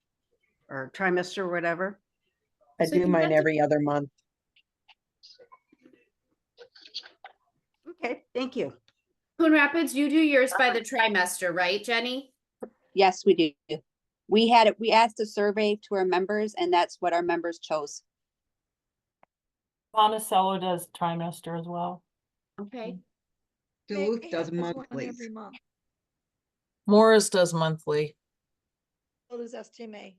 S14: or trimester, or whatever?
S9: I
S11: So
S9: do
S11: you
S9: mine
S11: have to-
S9: every other month.
S14: Okay, thank you.
S11: Coon Rapids, you do yours by the trimester, right, Jenny?
S13: Yes, we do. We asked a survey to our members, and that's what our members chose.
S1: Monticello does trimester as well.
S11: Okay.
S15: Duluth does monthly.
S7: Morris does monthly.
S14: So does STMA.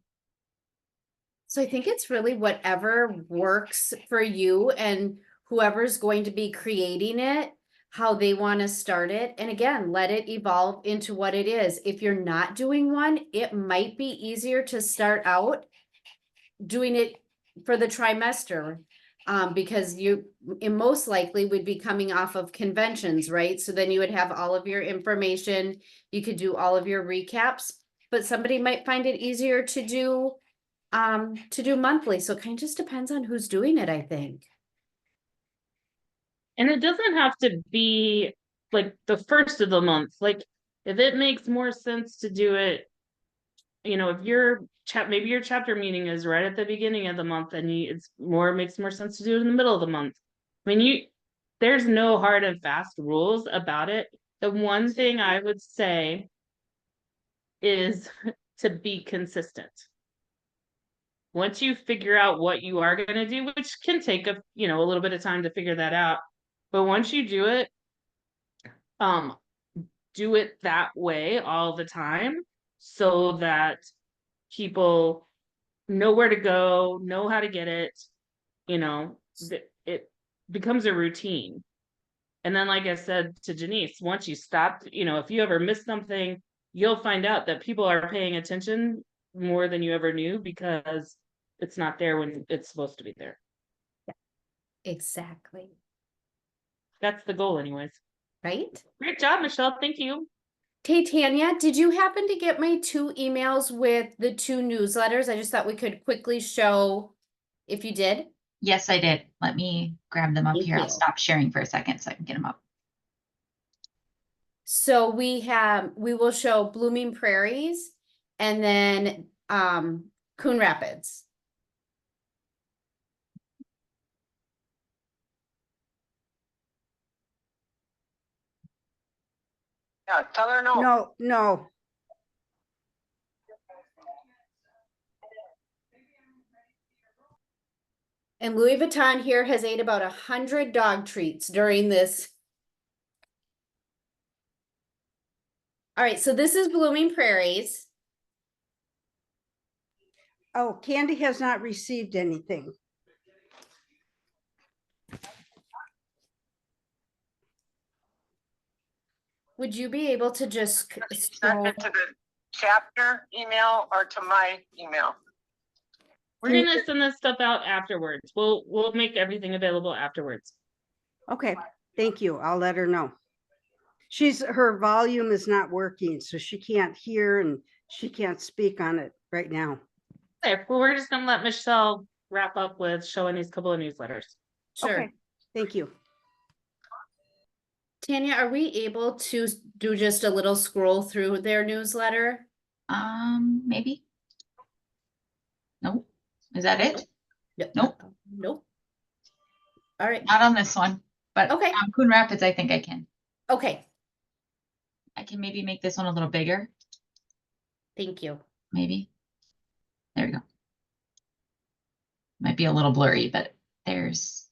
S11: So I think it's really whatever works for you and whoever's going to be creating it, how they want to start it. And again, let it evolve into what it is. If you're not doing one, it might be easier to start out doing it for the trimester. Because you, it most likely would be coming off of conventions, right? So then you would have all of your information, you could do all of your recaps, but somebody might find it easier to do monthly. So it kind of just depends on who's doing it, I think.
S5: And it doesn't have to be like the first of the month. Like if it makes more sense to do it, you know, if your maybe your chapter meeting is right at the beginning of the month and makes more sense to do it in the middle of the month. I mean, there's no hard and fast rules about it. The one thing I would say is to be consistent. Once you figure out what you are going to do, which can take a little bit of time to figure that out, but once you do it that way all the time so that people know where to go, know how to get it, it becomes a routine. And then, like I said to Janice, once you stop, if you ever miss something, you'll find out that people are paying attention more than you ever knew because it's not there when it's supposed to be there.
S11: Yeah, exactly.
S5: That's the goal anyways.
S11: Right?
S5: Great job, Michelle. Thank you.
S11: Hey, Tanya, did you happen to get my 2 emails with the 2 newsletters? I just thought we could quickly show if you did.
S2: Yes, I did. Let me grab them up
S11: Thank
S2: here. I'll
S11: you.
S2: stop sharing for a second so I can get them up.
S11: So we will show Blooming Prairies and then Coon Rapids.
S14: Yeah, tell her no. No.
S11: And Louis Vuitton here has ate about 100 dog treats during this. All right, so this is Blooming Prairies.
S14: Oh, Candy has not received anything.
S11: Would you be able to just
S16: Send it to the chapter email or to my email?
S5: We're gonna send this stuff out afterwards. We'll make everything available afterwards.
S14: Okay, thank you. I'll let her know. Her volume is not working, so she can't hear and she can't speak on it right now.
S5: Okay, well, we're just gonna let Michelle wrap up with showing these couple of newsletters.
S11: Sure.
S14: Okay, thank you.
S11: Tanya, are we able to do just a little scroll through their newsletter?
S2: Maybe. Nope. Is that it? Nope.
S11: Nope. All right.
S2: Not on this one, but
S11: okay.
S2: Coon Rapids, I think I can.
S11: Okay.
S2: I can maybe make this one a little bigger.
S11: Thank you.
S2: Maybe. There we go. Might be a little blurry, but there's.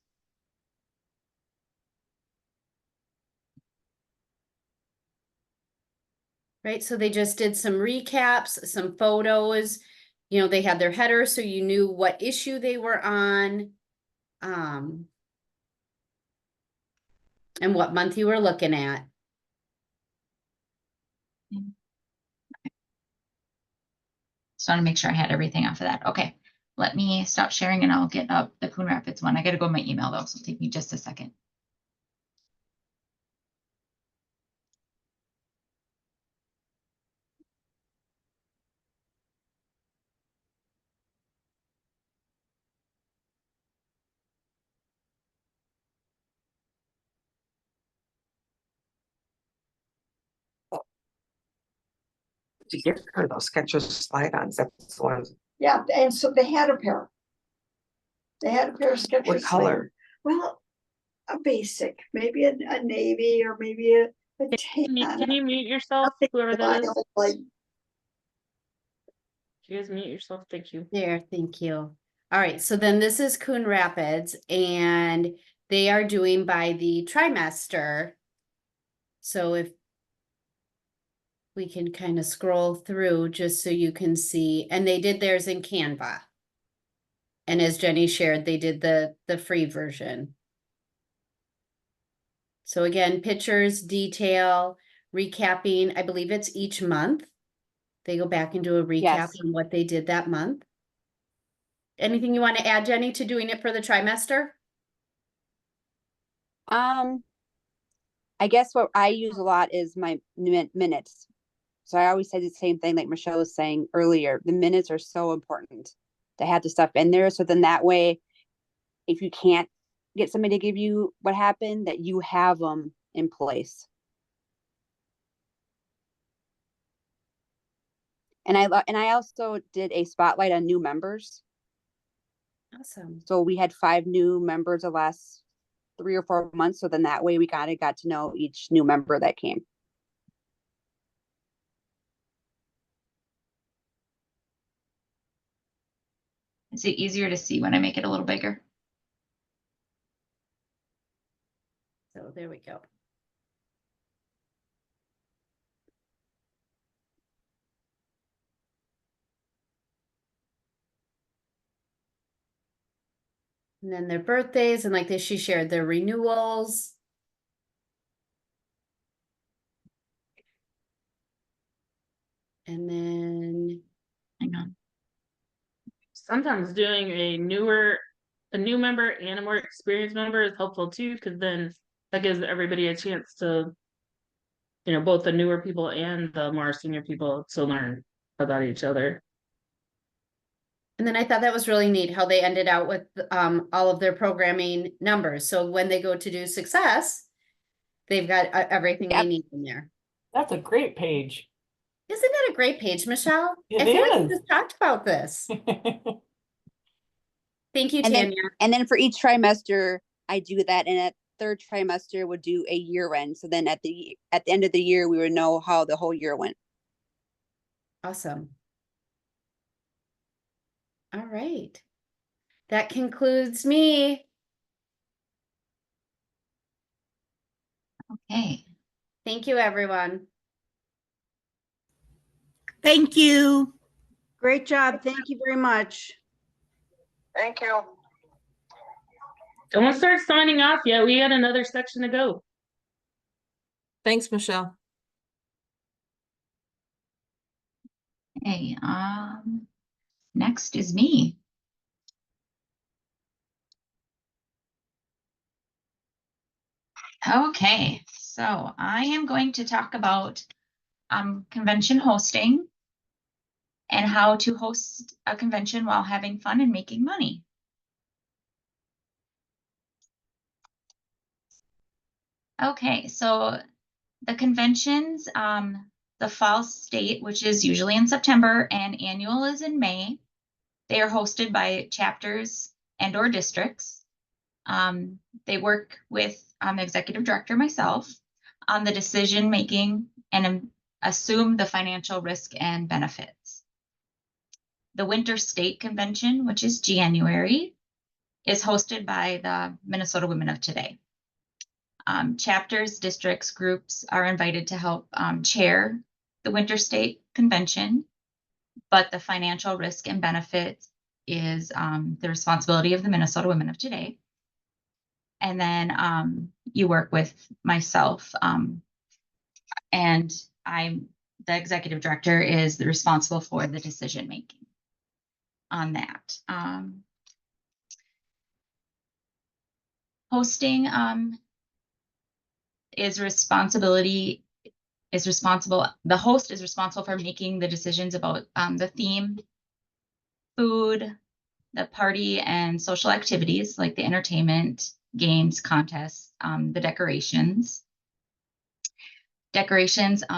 S11: Right, so they just did some recaps, some photos, they had their header so you knew what issue they were on, and what month you were looking at.
S2: Just want to make sure I had everything off of that. Okay, let me stop sharing and I'll get up the Coon Rapids one. I got to go to my email though, so it'll take me just a second.
S15: To get her those Skechers slide-ons, that's the ones.
S17: Yeah, and so they had a pair. They had a pair of Skechers.
S15: What color?
S17: Well, a basic, maybe a navy or maybe a tan.
S5: Can you mute yourself, whoever that is?
S17: Like,
S5: you guys mute yourself? Thank you.
S11: There, thank you. All right, so then this is Coon Rapids, and they are doing by the trimester. So if we can kind of scroll through just so you can see, and they did theirs in Canva. And as Jenny shared, they did the free version. So again, pictures, detail, recapping, I believe it's each month. They go back and do a recap
S13: Yes.
S11: on what they did that month. Anything you want to add, Jenny, to doing it for the trimester?
S13: I guess what I use a lot is my minutes. So I always say the same thing, like Michelle was saying earlier. The minutes are so important to have the stuff in there. So then that way, if you can't get somebody to give you what happened, that you have them in place. And I also did a spotlight on new members.
S11: Awesome.
S13: So we had 5 new members the last 3 or 4 months. So then that way we kind of got to know each new member that came.
S2: Is it easier to see when I make it a little bigger?
S11: So there we go. And then their birthdays and like this, she shared their renewals. And then,
S2: hang on.
S5: Sometimes doing a new member and a more experienced member is helpful too, because then that gives everybody a chance to, both the newer people and the more senior people to learn about each other.
S11: and then I thought that was really neat how they ended out with all of their programming numbers. So when they go to do success, they've got everything they need in there.
S1: That's a great page.
S11: Isn't it a great page, Michelle?
S1: It
S11: I feel like we
S1: is.
S11: just talked about this. Thank you,
S13: And
S11: Tanya.
S13: then for each trimester, I do that. And at 3rd trimester, would do a year end. So then at the end of the year, we would know how the whole year went.
S11: Awesome. All right. That concludes me.
S2: Okay.
S11: Thank you, everyone.
S6: Thank you.
S14: Great job. Thank you very much.
S16: Thank you.
S5: Don't start signing off yet. We got another section to go.
S7: Thanks, Michelle.
S2: Okay, next is me. Okay, so I am going to talk about convention hosting and how to host a convention while having fun and making money. Okay, so the conventions, the fall state, which is usually in September, and annual is in May. They are hosted by chapters and or districts. They work with the executive director, myself, on the decision making and assume the financial risk and benefits. The Winter State Convention, which is January, is hosted by the Minnesota Women of Today. Chapters, districts, groups are invited to help chair the Winter State Convention, but the financial risk and benefits is the responsibility of the Minnesota Women of Today. And then you work with myself, and the executive director is responsible for the decision making on that. Hosting the host is responsible for making the decisions about the theme, food, the party and social activities like the entertainment, games, contests, the decorations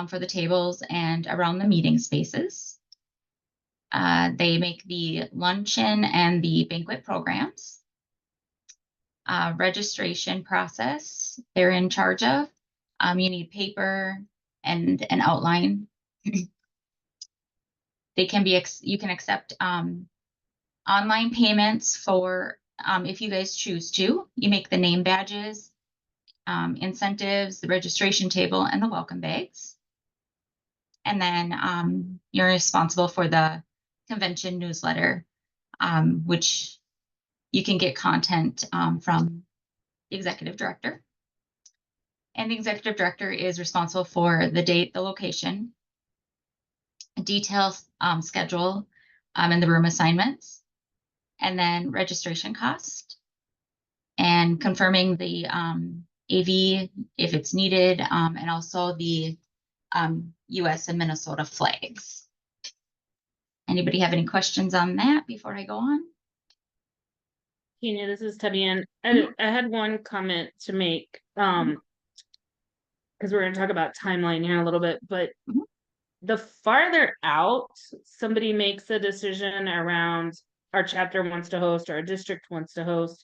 S2: for the tables and around the meeting spaces. They make the luncheon and the banquet programs. Registration process, they're in charge of. You need paper and an outline. You can accept online payments for, if you guys choose to. You make the name badges, incentives, the registration table, and the welcome bags. And then you're responsible for the convention newsletter, which you can get content from the executive director. And the executive director is responsible for the date, the location, details, schedule, and the room assignments, and then registration cost, and confirming the AV if it's needed, and also the US and Minnesota flags. Anybody have any questions on that before I go on?
S5: Tina, this is Tubby, and I had one comment to make, because we're gonna talk about timeline here in a little bit, but the farther out somebody makes a decision around our chapter wants to host or our district wants to host,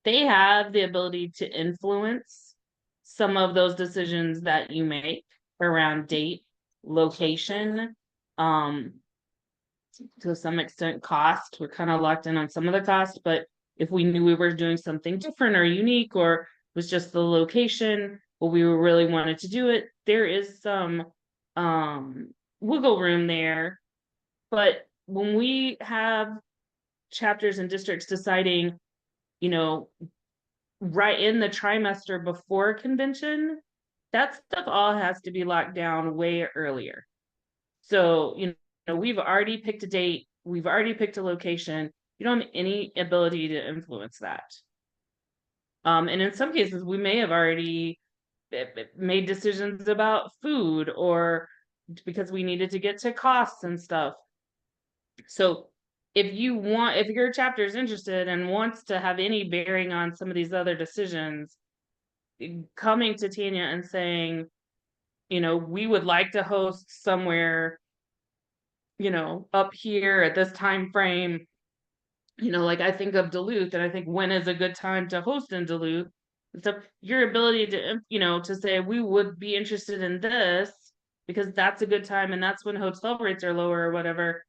S5: they have the ability to influence some of those decisions that you make around date, location, to some extent cost. We're kind of locked in on some of the cost, but if we knew we were doing something different or unique, or was just the location, but we really wanted to do it, there is some wiggle room there. But when we have chapters and districts deciding, you know, right in the trimester before convention, that stuff all has to be locked down way earlier. So, you know, we've already picked a date, we've already picked a location. You don't have any ability to influence that. And in some cases, we may have already made decisions about food, or because we needed to get to costs and stuff. So if your chapter is interested and wants to have any bearing on some of these other decisions, coming to Tanya and saying, you know, we would like to host somewhere, you know, up here at this time frame. You know, like I think of Duluth, and I think when is a good time to host in Duluth. So your ability to, you know, to say we would be interested in this because that's a good time and that's when hotel rates are lower or whatever,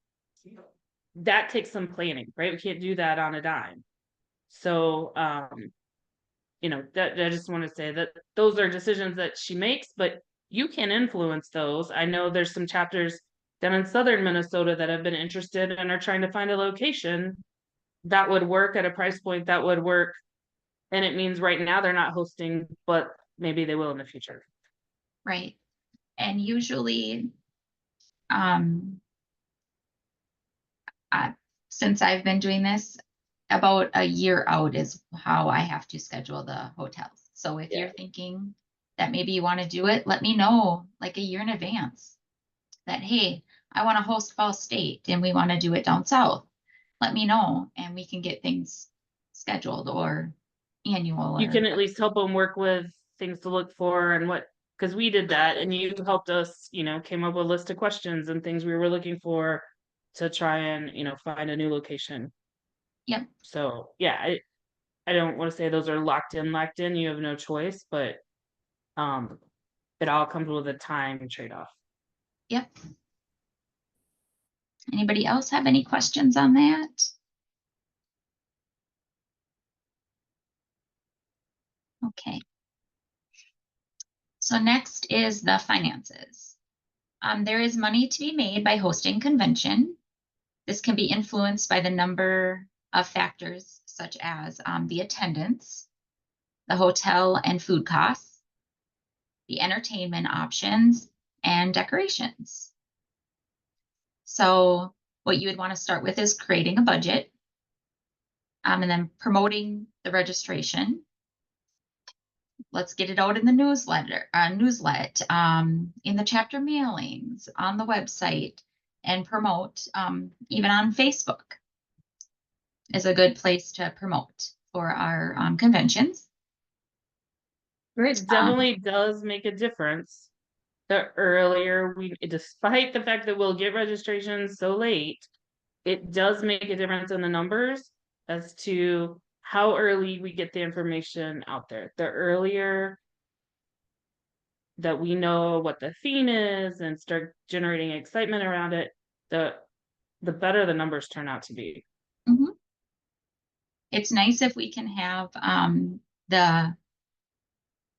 S5: that takes some planning, right? We can't do that on a dime. So, you know, that I just want to say that those are decisions that she makes, but you can influence those. I know there's some chapters down in southern Minnesota that have been interested and are trying to find a location that would work at a price point that would work. And it means right now they're not hosting, but maybe they will in the future.
S2: Right. And usually, since I've been doing this, about a year out is how I have to schedule the hotels. So if you're thinking that maybe you want to do it, let me know like a year in advance that, hey, I want to host Fall State and we want to do it down south. Let me know and we can get things scheduled or annual.
S5: You can at least help them work with things to look for and what, because we did that and you helped us, you know, came up with a list of questions and things we were looking for to try and, you know, find a new location.
S2: Yep.
S5: So yeah, I don't want to say those are locked in, you have no choice, but it all comes with a time trade-off.
S2: Yep. Anybody else have any questions on that? Okay. So next is the finances. There is money to be made by hosting convention. This can be influenced by the number of factors such as the attendance, the hotel and food costs, the entertainment options, and decorations. So what you would want to start with is creating a budget, and then promoting the registration. Let's get it out in the newsletter, in the chapter mailings, on the website, and promote even on Facebook is a good place to promote for our conventions.
S5: It definitely does make a difference. The earlier despite the fact that we'll get registrations so late, it does make a difference in the numbers as to how early we get the information out there. The earlier that we know what the theme is and start generating excitement around it, the better the numbers turn out to be.
S2: Mm-hmm. It's nice if we can have the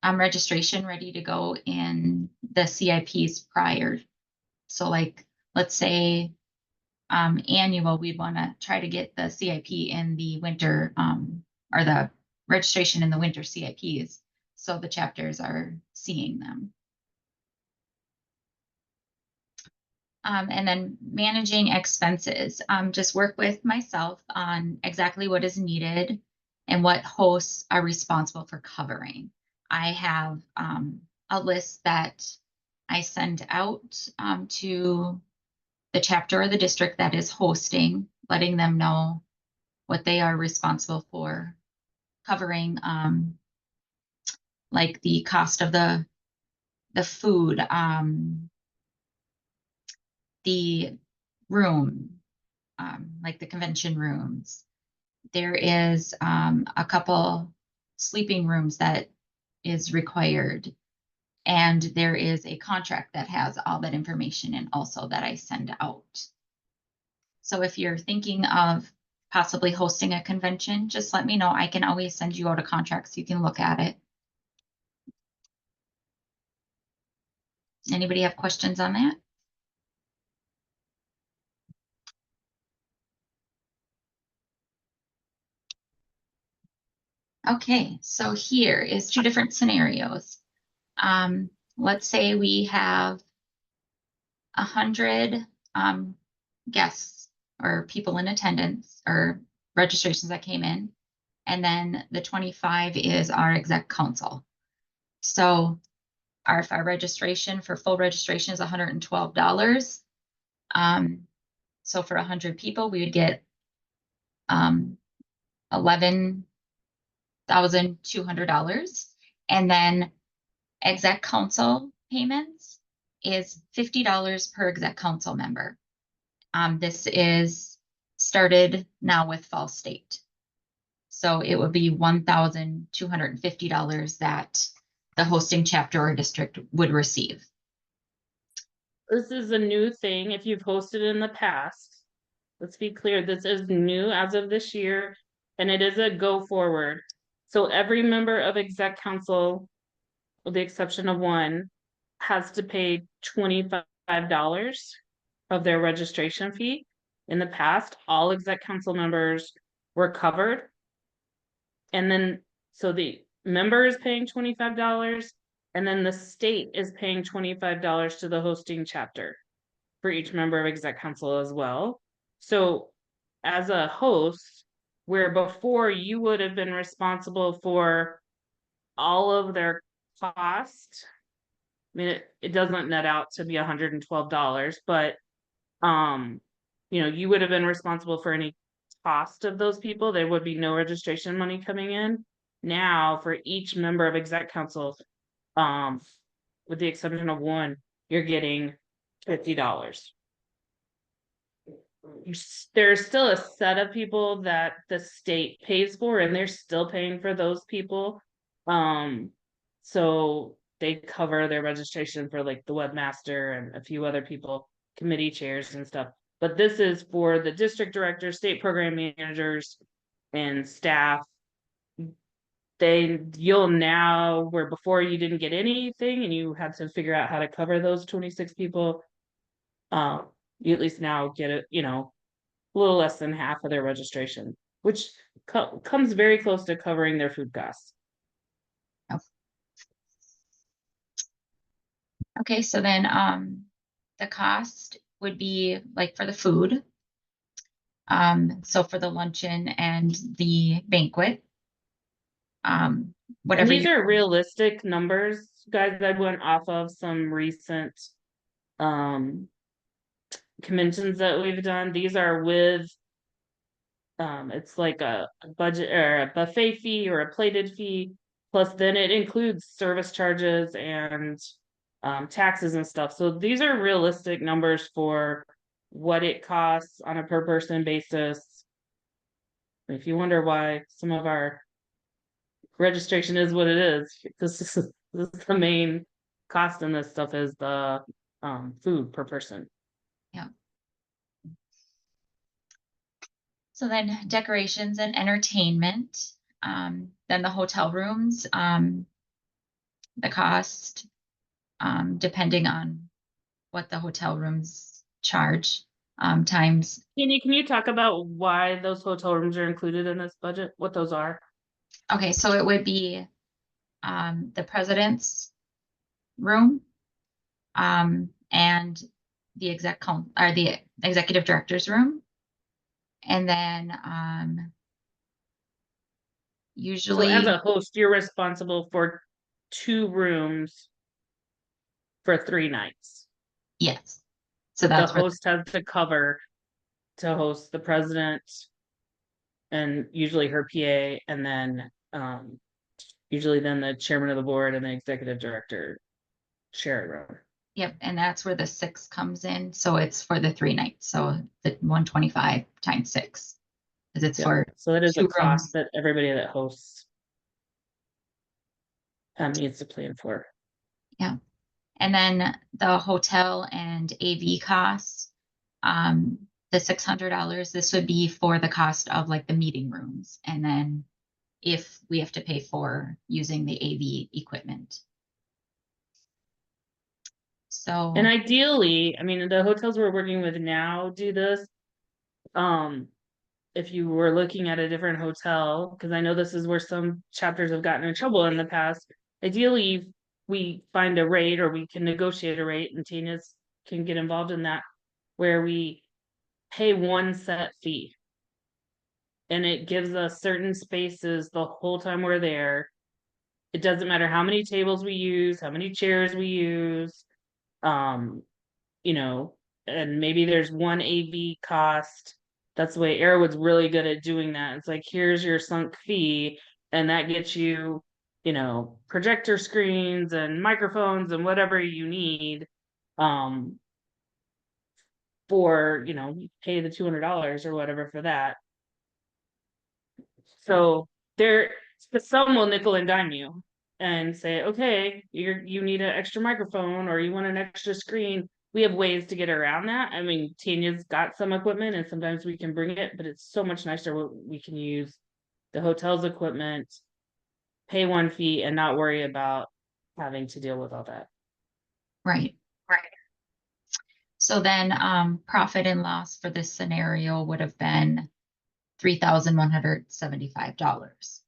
S2: registration ready to go in the CIPs prior. So like, let's say annual, we want to try to get the CIP in the winter or the registration in the winter CIPs. So the chapters are seeing them. And then managing expenses, just work with myself on exactly what is needed and what hosts are responsible for covering. I have a list that I send out to the chapter or the district that is hosting, letting them know what they are responsible for covering, like the cost of the food, the room, like the convention rooms. There is a couple sleeping rooms that is required. And there is a contract that has all that information and also that I send out. So if you're thinking of possibly hosting a convention, just let me know. I can always send you out a contract so you can look at it. Anybody have questions on that? Okay, so here is 2 different scenarios. Let's say we have 100 guests or people in attendance or registrations that came in, and then the 25 is our exec council. So if our registration for full registration is $112, so for 100 people we would get $11,200, and then exec council payments is $50 per exec council member. This is started now with Fall State. So it would be $1,250 that the hosting chapter or district would receive.
S5: This is a new thing. If you've hosted in the past, let's be clear, this is new as of this year, and it is a go forward. So every member of exec council, with the exception of one, has to pay $25 of their registration fee. In the past, all exec council members were covered. And then, so the member is paying $25, and then the state is paying $25 to the hosting chapter for each member of exec council as well. So as a host, where before you would have been responsible for all of their cost, I mean, it doesn't net out to be $112, but you know, you would have been responsible for any cost of those people. There would be no registration money coming in. Now, for each member of exec council, with the exception of one, you're getting $50. There's still a set of people that the state pays for, and they're still paying for those people. So they cover their registration for like the webmaster and a few other people, committee chairs and stuff. But this is for the district directors, state program managers, and staff. You'll now, where before you didn't get anything and you had to figure out how to cover those 26 people, you at least now get it, you know, a little less than half of their registration, which comes very close to covering their food costs.
S2: Okay, so then the cost would be like for the food. So for the luncheon and the banquet, whatever.
S5: And these are realistic numbers, guys. I went off of some recent conventions that we've done. These are with it's like a budget or a buffet fee or a plated fee, plus then it includes service charges and taxes and stuff. So these are realistic numbers for what it costs on a per person basis. If you wonder why some of our registration is what it is, this is the main cost in this stuff is the food per person.
S2: Yeah. So then decorations and entertainment, then the hotel rooms, the cost, depending on what the hotel rooms charge, times.
S5: Can you talk about why those hotel rooms are included in this budget, what those are?
S2: Okay, so it would be the president's room, and the the executive director's room, and then usually,
S5: so as a host, you're responsible for 2 rooms for 3 nights.
S2: Yes. So
S5: The
S2: that's where,
S5: host has to cover to host the president and usually her PA, and then usually then the chairman of the board and the executive director share a room.
S2: yep, and that's where the 6 comes in. So it's for the 3 nights. So the 125 times 6. Because it's
S5: Yeah.
S2: for
S5: So that is a
S2: 2
S5: cost
S2: rooms.
S5: that everybody that hosts needs to plan for.
S2: Yeah. And then the hotel and AV costs, the $600, this would be for the cost of like the meeting rooms. And then if we have to pay for using the AV equipment. So,
S5: And ideally, I mean, the hotels we're working with now do this. If you were looking at a different hotel, because I know this is where some chapters have gotten in trouble in the past, ideally we find a rate or we can negotiate a rate, and Tina's can get involved in that, where we pay one set fee. And it gives us certain spaces the whole time we're there. It doesn't matter how many tables we use, how many chairs we use, you know, and maybe there's one AV cost. That's the way Arrowwood's really good at doing that. It's like, here's your sunk fee, and that gets you, you know, projector screens and microphones and whatever you need. For, you know, pay the $200 or whatever for that. So some will nickel and dime you and say, okay, you need an extra microphone or you want an extra screen. We have ways to get around that. I mean, Tanya's got some equipment and sometimes we can bring it, but it's so much nicer when we can use the hotel's equipment, pay one fee, and not worry about having to deal with all that.
S2: right. So then, profit and loss for this scenario would have been $3,175.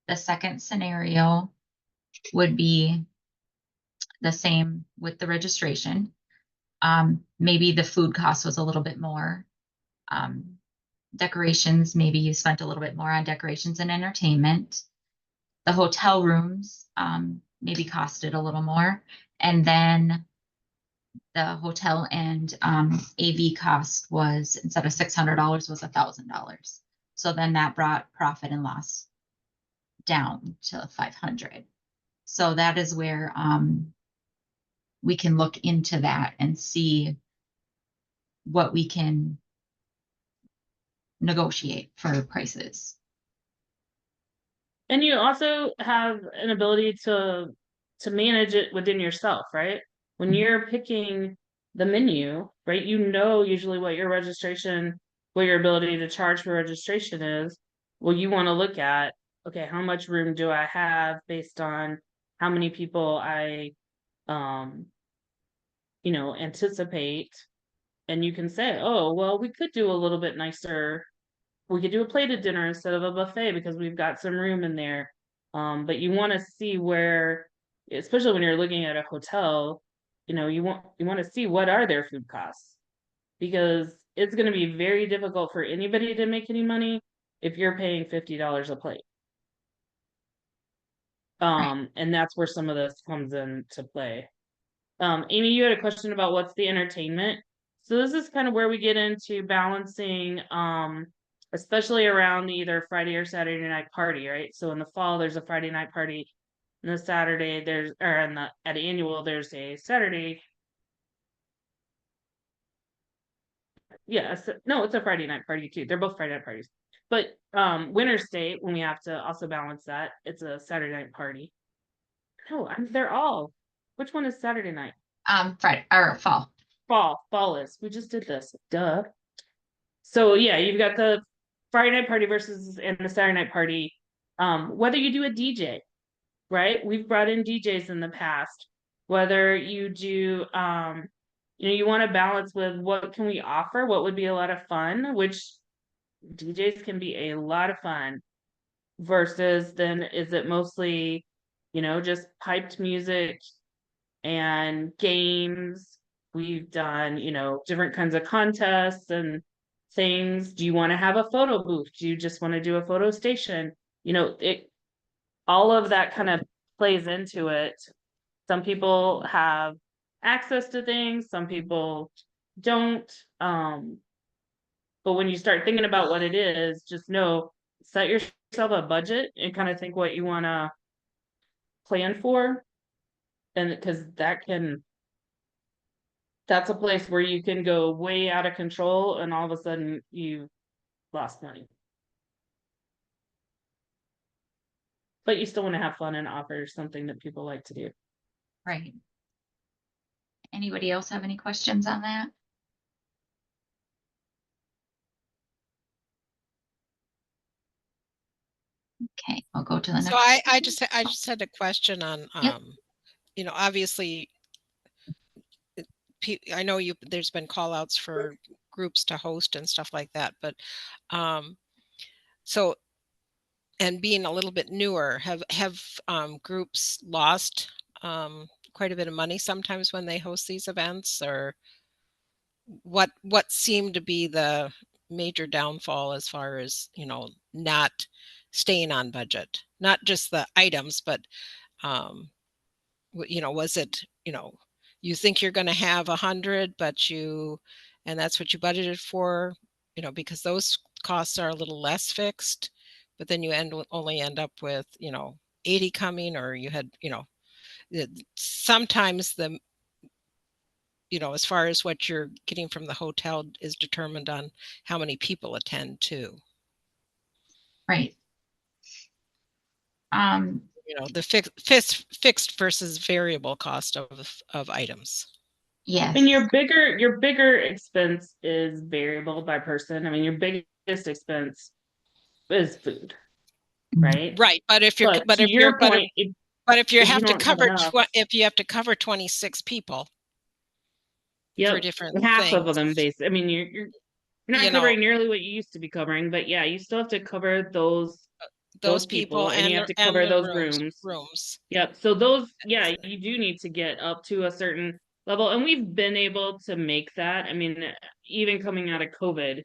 S2: The second scenario would be the same with the registration. Maybe the food cost was a little bit more. Decorations, maybe you spent a little bit more on decorations and entertainment. The hotel rooms maybe costed a little more. And then the hotel and AV cost was, instead of $600, was $1,000. So then that brought profit and loss down to 500. So that is where we can look into that and see what we can negotiate for prices.
S5: And you also have an ability to manage it within yourself, right? When you're picking the menu, right, you know usually what your registration, what your ability to charge for registration is. Well, you want to look at, okay, how much room do I have based on how many people I you know, anticipate. And you can say, oh, well, we could do a little bit nicer. We could do a plated dinner instead of a buffet because we've got some room in there. But you want to see where, especially when you're looking at a hotel, you know, you want to see what are their food costs, because it's going to be very difficult for anybody to make any money if you're paying $50 a plate. And that's where some of this comes into play. Amy, you had a question about what's the entertainment. So this is kind of where we get into balancing, especially around either Friday or Saturday night party, right? So in the fall, there's a Friday night party. And the Saturday at annual, there's a Saturday. Yeah, no, it's a Friday night party too. They're both Friday night parties. But Winter State, when we have to also balance that, it's a Saturday night party. No, they're all. Which one is Saturday night?
S2: Friday or fall.
S5: Fall is. We just did this. Duh. So yeah, you've got the Friday night party and the Saturday night party. Whether you do a DJ, right? We've brought in DJs in the past. Whether you do, you know, you want to balance with what can we offer? What would be a lot of fun? Which DJs can be a lot of fun. Versus then, is it mostly, you know, just piped music and games? We've done, you know, different kinds of contests and things. Do you want to have a photo booth? Do you just want to do a photo station? You know, all of that kind of plays into it. Some people have access to things, some people don't. But when you start thinking about what it is, just know, set yourself a budget and kind of think what you want to plan for. And because that's a place where you can go way out of control and all of a sudden you lost money. But you still want to have fun and offer something that people like to do.
S2: Right. Anybody else have any questions on that? Okay, I'll go to the next.
S4: So I just had a question on,
S2: Yep.
S4: you know, obviously, I know there's been call outs for groups to host and stuff like that, but, so, and being a little bit newer, have groups lost, quite a bit of money sometimes when they host these events, or what seemed to be the major downfall as far as, you know, not staying on budget, not just the items, but, you know, was it, you know, you think you're going to have 100, but and that's what you budgeted for, you know, because those costs are a little less fixed, but then you only end up with, you know, 80 coming, or you had, you know, sometimes you know, as far as what you're getting from the hotel is determined on how many people attend too.
S2: Right.
S4: You know, the fixed versus variable cost of items.
S2: Yes.
S5: And your bigger expense is variable by person. I mean, your biggest expense is food, right?
S4: Right, but if you have to cover 26 people.
S5: Yeah,
S4: for different
S5: half
S4: things.
S5: of them I mean, you're not covering nearly what you used to be covering, but yeah, you still have to cover those people and you have to cover those rooms. Yep. So those, yeah, you do need to get up to a certain level, and we've been able to make that. I mean, even coming out of COVID,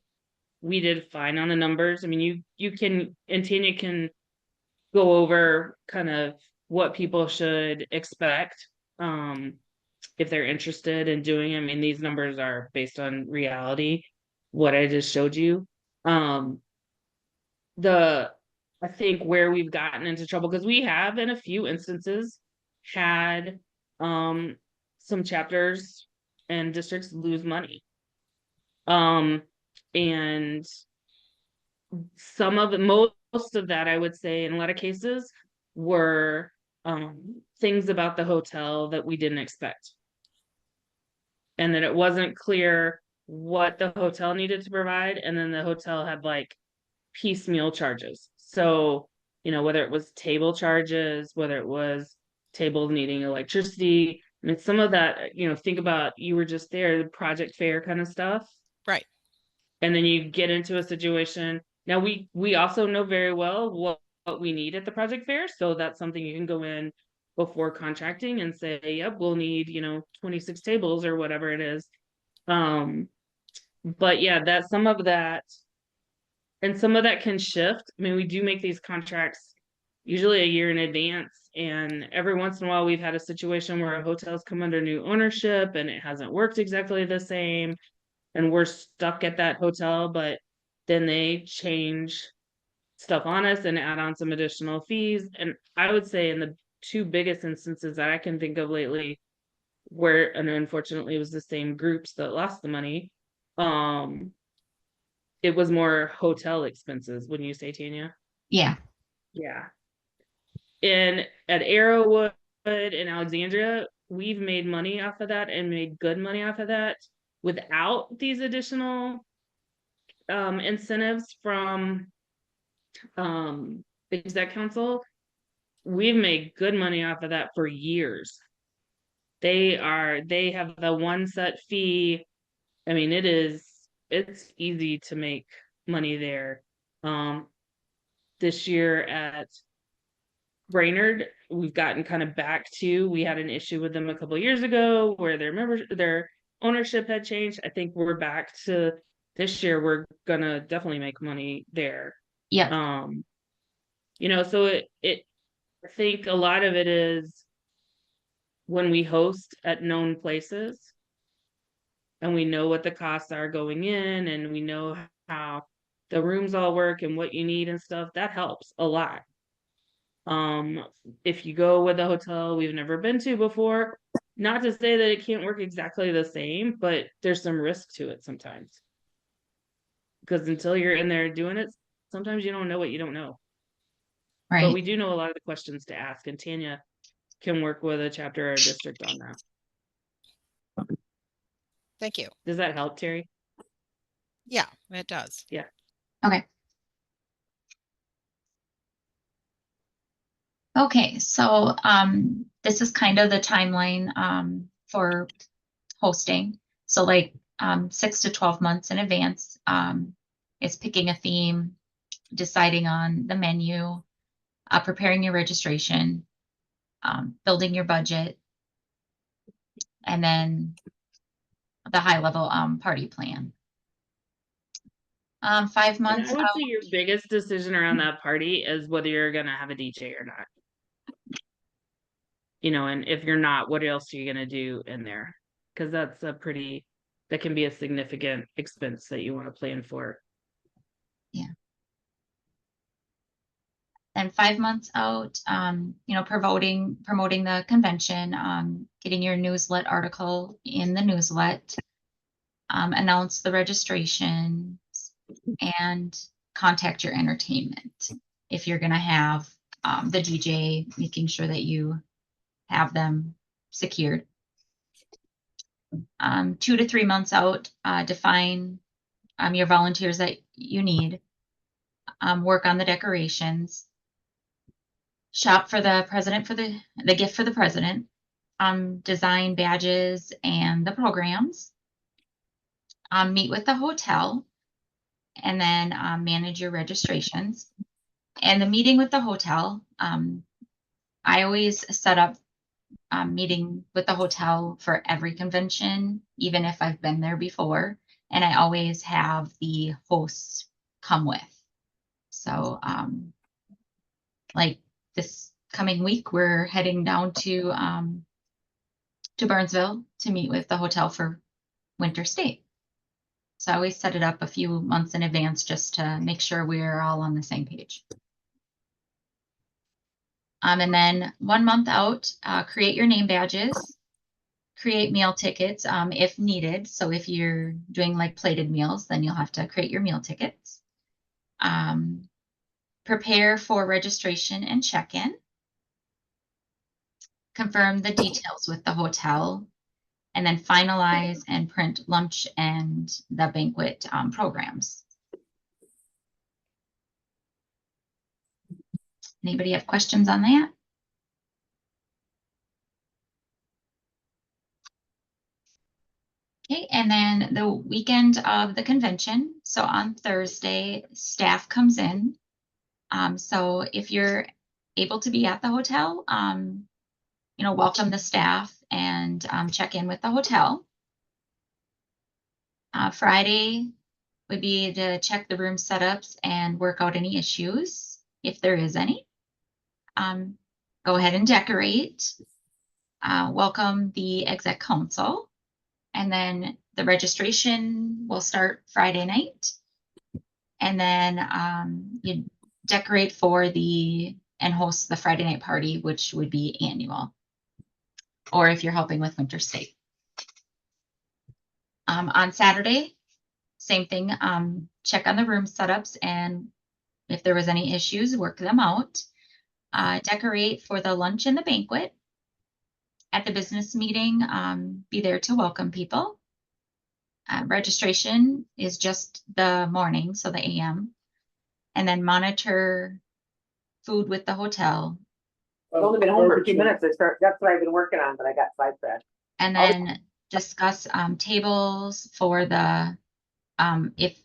S5: we did fine on the numbers. I mean, you can, and Tanya can go over kind of what people should expect. If they're interested in doing, I mean, these numbers are based on reality, what I just showed you. I think where we've gotten into trouble, because we have in a few instances had some chapters and districts lose money. And most of that, I would say, in a lot of cases, were things about the hotel that we didn't expect. And that it wasn't clear what the hotel needed to provide. And then the hotel had like piecemeal charges. So, you know, whether it was table charges, whether it was tables needing electricity, I mean, some of that, you know, think about, you were just there, the project fair kind of stuff.
S4: Right.
S5: And then you get into a situation. Now we also know very well what we need at the project fair. So that's something you can go in before contracting and say, yep, we'll need, you know, 26 tables or whatever it is. But yeah, that's some of that. And some of that can shift. I mean, we do make these contracts usually a year in advance. And every once in a while, we've had a situation where a hotel's come under new ownership and it hasn't worked exactly the same. And we're stuck at that hotel, but then they change stuff on us and add on some additional fees. And I would say in the two biggest instances that I can think of lately, where, and unfortunately it was the same groups that lost the money, it was more hotel expenses, wouldn't you say, Tanya?
S2: Yeah.
S5: Yeah. And at Arrowwood in Alexandria, we've made money off of that and made good money off of that without these additional incentives from exec council. We've made good money off of that for years. They have the one set fee. I mean, it's easy to make money there. This year at Brainerd, we've gotten kind of back to, we had an issue with them a couple of years ago where their ownership had changed. I think we're back to this year. We're gonna definitely make money there.
S2: Yeah.
S5: You know, so I think a lot of it is when we host at known places and we know what the costs are going in and we know how the rooms all work and what you need and stuff, that helps a lot. If you go with a hotel we've never been to before, not to say that it can't work exactly the same, but there's some risk to it sometimes. Because until you're in there doing it, sometimes you don't know what you don't know. But
S2: Right.
S5: we do know a lot of the questions to ask, and Tanya can work with a chapter or a district on that.
S4: Thank you.
S5: Does that help, Terry?
S4: Yeah, it does.
S5: Yeah.
S2: Okay. Okay, so this is kind of the timeline for hosting. So like 6 to 12 months in advance, it's picking a theme, deciding on the menu, preparing your registration, building your budget, and then the high level party plan. 5 months
S5: I would
S2: out.
S5: say your biggest decision around that party is whether you're gonna have a DJ or not. You know, and if you're not, what else are you gonna do in there? Because that's that can be a significant expense that you want to plan for.
S2: Yeah. And 5 months out, you know, promoting the convention, getting your newslet article in the newslet, announce the registration, and contact your entertainment. If you're going to have the DJ, making sure that you have them secured. 2 to 3 months out, define your volunteers that you need, work on the decorations, shop for the president for the gift for the president, design badges and the programs, meet with the hotel, and then manage your registrations. And the meeting with the hotel, I always set up meeting with the hotel for every convention, even if I've been there before, and I always have the hosts come with. So like this coming week, we're heading down to Burnsville to meet with the hotel for winter stay. So I always set it up a few months in advance just to make sure we're all on the same page. And then 1 month out, create your name badges, create meal tickets if needed. So if you're doing like plated meals, then you'll have to create your meal tickets. Prepare for registration and check-in. Confirm the details with the hotel, and then finalize and print lunch and the banquet programs. Anybody have questions on that? Okay, and then the weekend of the convention. So on Thursday, staff comes in. So if you're able to be at the hotel, you know, welcome the staff and check in with the hotel. Friday would be to check the room setups and work out any issues, if there is any. Go ahead and decorate. Welcome the exec council. And then the registration will start Friday night. And then you decorate for and host the Friday night party, which would be annual. Or if you're helping with winter stay. On Saturday, same thing, check on the room setups, and if there was any issues, work them out. Decorate for the lunch and the banquet. At the business meeting, be there to welcome people. Registration is just the morning, so the AM. And then monitor food with the hotel.
S15: I've only been home for 2 minutes. That's what I've been working on, but I got sidetracked.
S2: And then discuss tables for the, if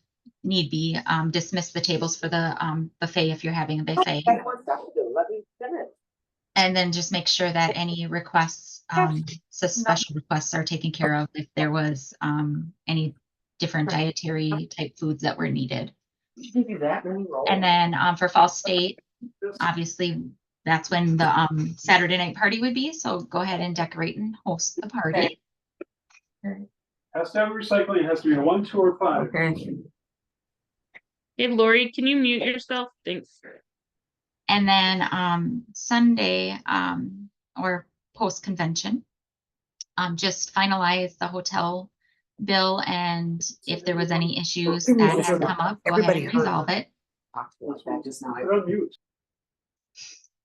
S2: need be, dismiss the tables for the buffet if you're having a buffet.
S15: I have more stuff to do. Let me finish.
S2: And then just make sure that any requests, so special requests are taken care of if there was any different dietary type foods that were needed.
S15: Give you that many rolls.
S2: And then for Fall State, obviously that's when the Saturday night party would be. So go ahead and decorate and host the party.
S18: Has to have recycling, it has to be a 1, 2, or 5.
S15: Okay.
S5: Hey, Lori, can you mute yourself? Thanks.
S2: And then Sunday or post convention, just finalize the hotel bill, and if there was any issues that had come up, go ahead and resolve it.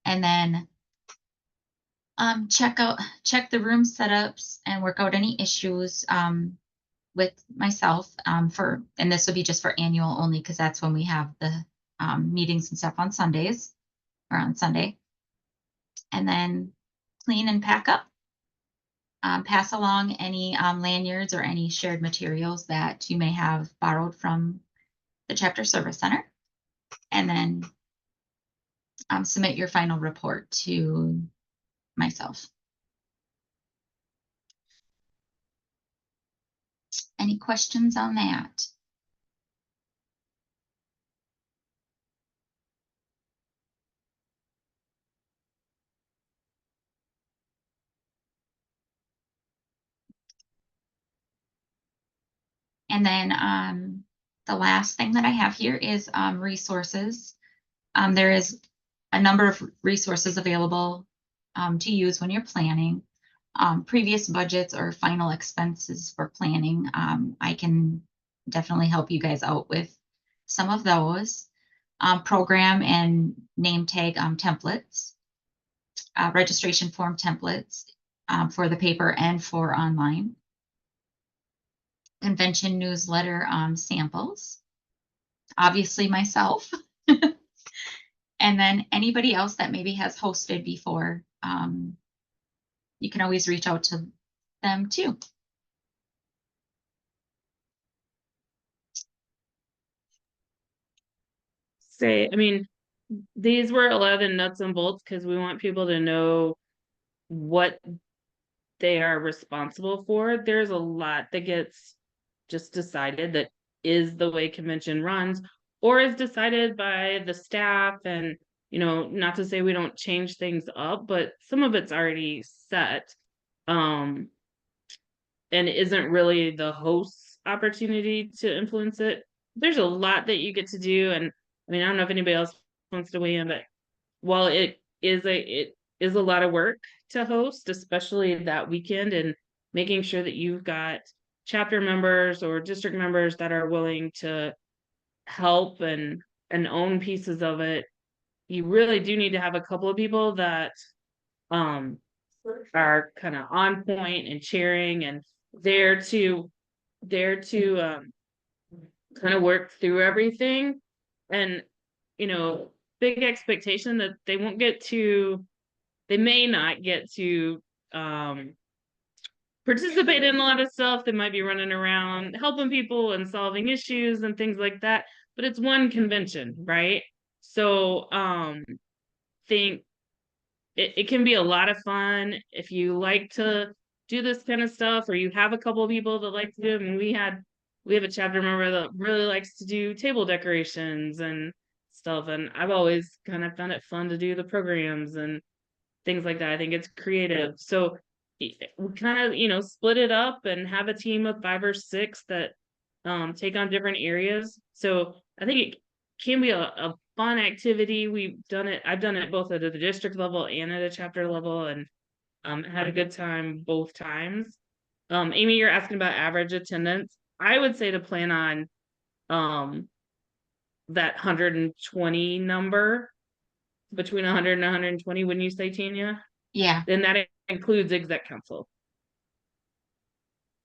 S2: And then check the room setups and work out any issues with myself and this will be just for annual only, because that's when we have the meetings and stuff on Sundays or on Sunday. And then clean and pack up. Pass along any lanyards or any shared materials that you may have borrowed from the Chapter Service Center. And then submit your final report to myself. Any questions on that? And then the last thing that I have here is resources. There is a number of resources available to use when you're planning. Previous budgets or final expenses for planning. I can definitely help you guys out with some of those. Program and name tag templates, registration form templates for the paper and for online. Convention newsletter samples, obviously myself, and then anybody else that maybe has hosted before, you can always reach out to them too.
S5: I mean, these were a lot of the nuts and bolts because we want people to know what they are responsible for. There's a lot that gets just decided that is the way convention runs, or is decided by the staff. And, you know, not to say we don't change things up, but some of it's already set. And isn't really the host's opportunity to influence it. There's a lot that you get to do. And I mean, I don't know if anybody else wants to weigh in, but while it is a lot of work to host, especially that weekend, and making sure that you've got chapter members or district members that are willing to help and own pieces of it, you really do need to have a couple of people that are kind of on point and cheering and there to kind of work through everything. And, you know, big expectation that they may not get to participate in a lot of stuff. They might be running around helping people and solving issues and things like that, but it's one convention, right? So think it can be a lot of fun if you like to do this kind of stuff, or you have a couple of people that like to do it. And we have a chapter member that really likes to do table decorations and stuff, and I've always kind of found it fun to do the programs and things like that. I think it's creative. So we kind of, you know, split it up and have a team of 5 or 6 that take on different areas. So I think it can be a fun activity. I've done it both at the district level and at a chapter level, and had a good time both times. Amy, you're asking about average attendance. I would say to plan on that 120 number, between 100 and 120, wouldn't you say, Tanya?
S2: Yeah.
S5: Then that includes exec council,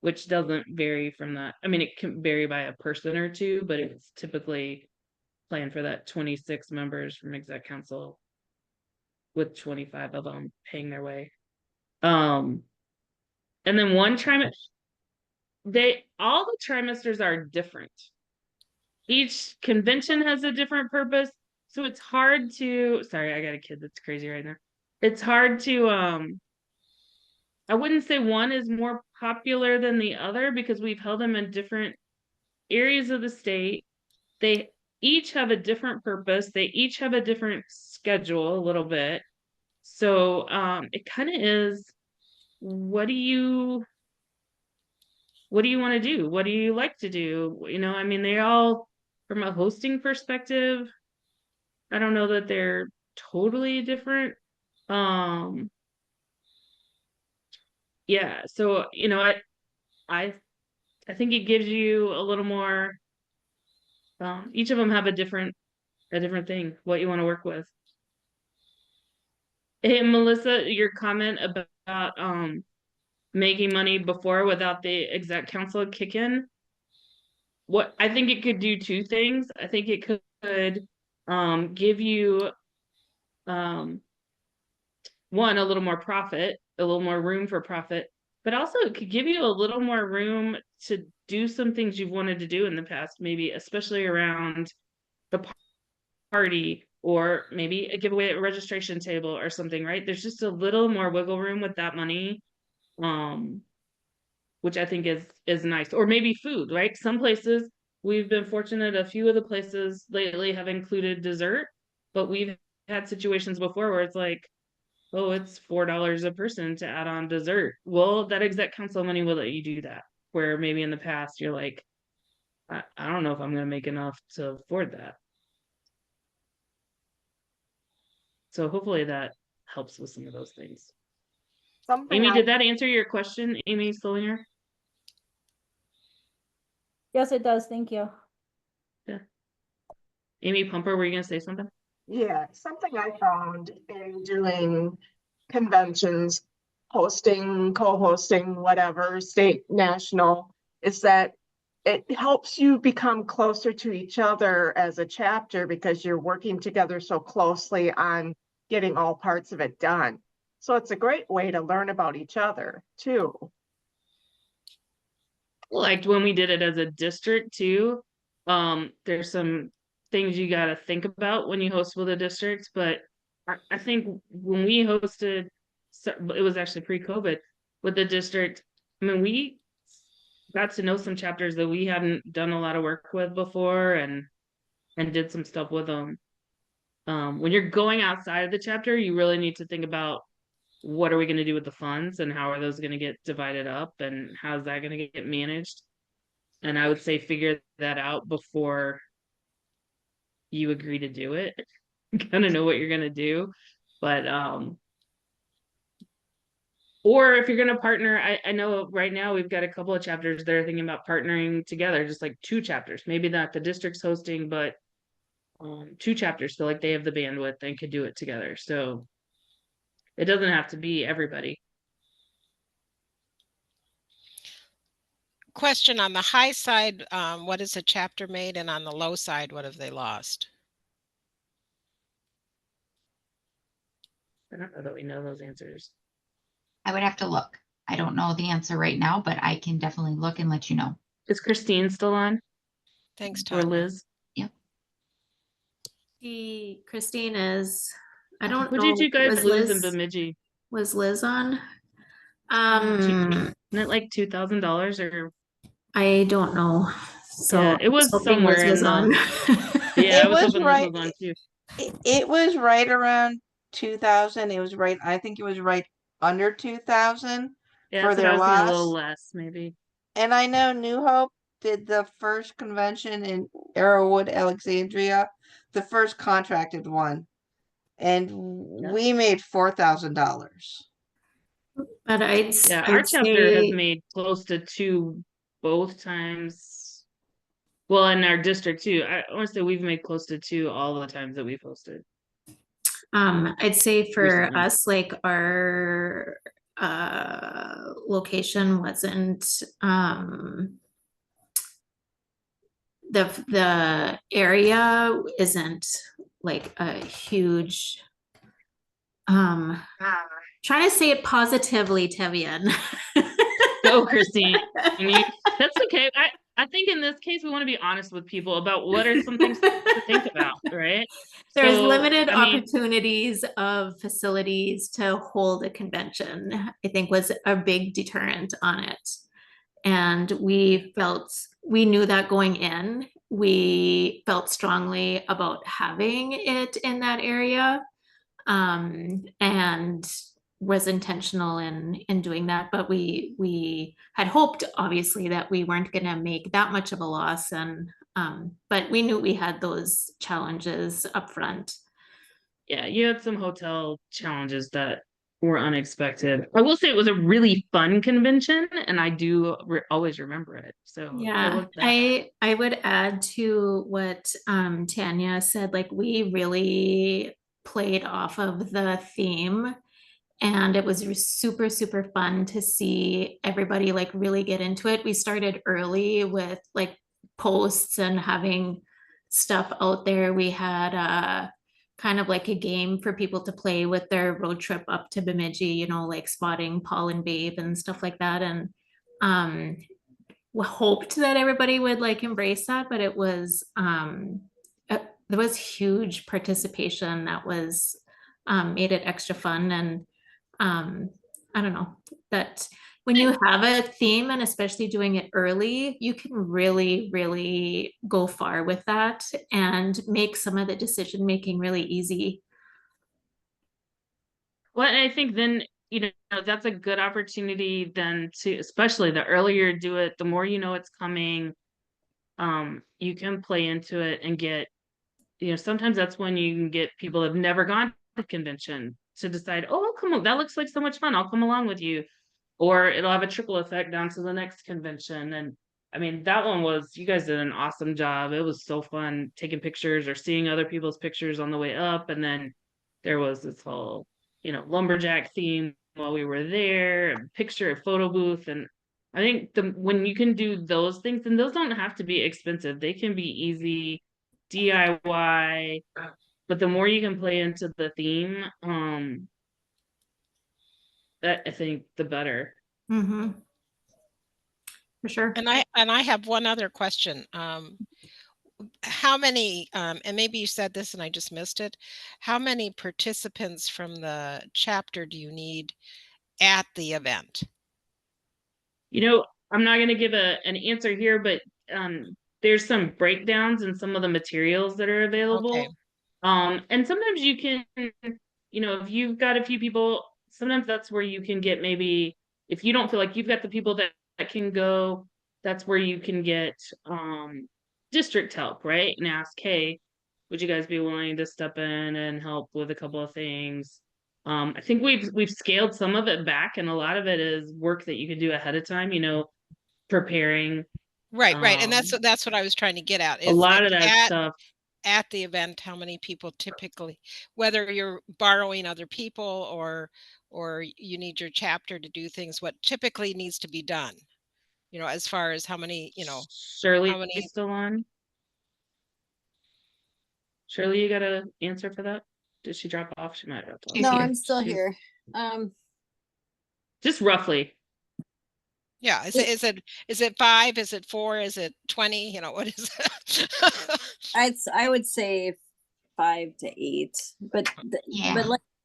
S5: which doesn't vary from that. I mean, it can vary by a person or two, but it's typically planned for that 26 members from exec council, with 25 of them paying their way. And then one trimester, all the trimesters are different. Each convention has a different purpose. So it's hard to, sorry, I got a kid that's crazy right now. It's hard to, I wouldn't say one is more popular than the other, because we've held them in different areas of the state. They each have a different purpose. They each have a different schedule a little bit. So it kind of is, what do you want to do? What do you like to do? You know, I mean, they all, from a hosting perspective, I don't know that they're totally different. Yeah, so you know, I think it gives you a little more. Each of them have a different thing, what you want to work with. Hey, Melissa, your comment about making money before without the exec council kick in. What I think it could do two things. I think it could give you one, a little more profit, a little more room for profit, but also it could give you a little more room to do some things you've wanted to do in the past, maybe especially around the party, or maybe a giveaway at a registration table or something, right? There's just a little more wiggle room with that money, which I think is nice. Or maybe food, right? Some places, we've been fortunate, a few of the places lately have included dessert, but we've had situations before where it's like, oh, it's $4 a person to add on dessert. Well, that exec council money will let you do that, where maybe in the past you're like, I don't know if I'm going to make enough to afford that. So hopefully that helps with some of those things. Amy, did that answer your question, Amy Solinger?
S3: Yes, it does. Thank you.
S5: Yeah. Amy Pumper, were you going to say something?
S15: Yeah, something I found in doing conventions, hosting, co-hosting, whatever, state, national, is that it helps you become closer to each other as a chapter because you're working together so closely on getting all parts of it done. So it's a great way to learn about each other too.
S5: Like when we did it as a district too, there's some things you got to think about when you host with a district, but I think when we hosted, it was actually pre-COVID with the district, I mean, we got to know some chapters that we hadn't done a lot of work with before, and did some stuff with them. When you're going outside of the chapter, you really need to think about, what are we going to do with the funds, and how are those going to get divided up, and how's that going to get managed? And I would say figure that out before you agree to do it. Kind of know what you're going to do, but or if you're going to partner, I know right now we've got a couple of chapters that are thinking about partnering together, just like 2 chapters, maybe not the district's hosting, but 2 chapters feel like they have the bandwidth and could do it together. So it doesn't have to be everybody.
S4: Question: on the high side, what is a chapter made, and on the low side, what have they lost?
S5: I don't know that we know those answers.
S2: I would have to look. I don't know the answer right now, but I can definitely look and let you know.
S5: Is Christine still on?
S4: Thanks,
S5: Or
S4: Tanya.
S5: Liz?
S2: Yep.
S19: Christine is, I don't
S5: What
S19: know.
S5: did you guys
S19: was
S5: lose in
S19: Liz-
S5: Bemidji?
S19: Was Liz on?
S5: Isn't it like $2,000 or?
S19: I don't know. So
S5: yeah, it was somewhere
S19: Liz
S5: in
S19: was
S5: the.
S19: on.
S5: Yeah, I was
S20: was
S5: hoping
S20: right.
S5: Liz was on too.
S20: It was right around 2,000. It was right. I think it was right under 2,000
S5: Yeah,
S20: for
S5: that's what I
S20: their
S5: was thinking, a
S20: loss.
S5: little less maybe.
S20: And I know New Hope did the first convention in Arrowwood, Alexandria, the first contracted one, and we made $4,000.
S19: But
S5: Yeah, our
S19: I'd
S5: chapter has
S19: say
S5: made close to 2 both times. Well, in our district too. I want to say we've made close to 2 all the times that we've hosted.
S19: I'd say for
S5: Recently.
S19: us, like our location wasn't the area isn't like a huge trying to say it positively, Tevian.
S5: Go, Christine. That's okay. I think in this case we want to be honest with people about what are some things to think about, right?
S19: There's
S5: So,
S19: limited
S5: I mean,
S19: opportunities of facilities to hold a convention, I think was a big deterrent on it. And we knew that going in, we felt strongly about having it in that area. and was intentional in doing that. But we had hoped, obviously, that we weren't going to make that much of a loss, and but we knew we had those challenges up front.
S5: Yeah, you had some hotel challenges that were unexpected. I will say it was a really fun convention, and I do always remember it. So
S19: Yeah, I would add to what Tanya said, like we really played off of the theme, and it was super, super fun to see everybody like really get into it. We started early with like posts and having stuff out there. We had kind of like a game for people to play with their road trip up to Bemidji, you know, like spotting Paul and Babe and stuff like that. And we hoped that everybody would like embrace that, but it was there was huge participation that was made it extra fun. And I don't know, that when you have a theme, and especially doing it early, you can really, really go far with that and make some of the decision making really easy.
S5: Well, and I think then, you know, that's a good opportunity then to, especially the earlier you do it, the more you know it's coming, you can play into it and get, you know, sometimes that's when you can get people that have never gone to the convention to decide, oh, come on, that looks like so much fun, I'll come along with you. Or it'll have a trickle effect down to the next convention. And I mean, that one was, you guys did an awesome job. It was so fun taking pictures or seeing other people's pictures on the way up. And then there was this whole, you know, lumberjack theme while we were there, a picture, a photo booth. And I think when you can do those things, and those don't have to be expensive, they can be easy DIY, but the more you can play into the theme, that I think the better.
S19: Mm-hmm. For sure.
S4: And I have one other question. How many, and maybe you said this and I just missed it, how many participants from the chapter do you need at the event?
S5: You know, I'm not going to give an answer here, but there's some breakdowns in some of the materials that are available.
S4: Okay.
S5: And sometimes you can, you know, if you've got a few people, sometimes that's where you can get, maybe if you don't feel like you've got the people that can go, that's where you can get district help, right? And ask, hey, would you guys be willing to step in and help with a couple of things? I think we've scaled some of it back, and a lot of it is work that you can do ahead of time, you know, preparing.
S4: Right, and that's what I was trying to get at.
S5: A lot of that stuff
S4: at the event, how many people typically, whether you're borrowing other people or you need your chapter to do things, what typically needs to be done, you know, as far as how many, you know,
S5: Shirley,
S4: how many...
S5: still on? Shirley, you got an answer for that? Did she drop off? She might have dropped off.
S21: No, I'm still here.
S5: Just roughly.
S4: Yeah, is it 5? Is it 4? Is it 20? You know, what is it?
S21: I would say 5 to 8, but
S2: Yeah.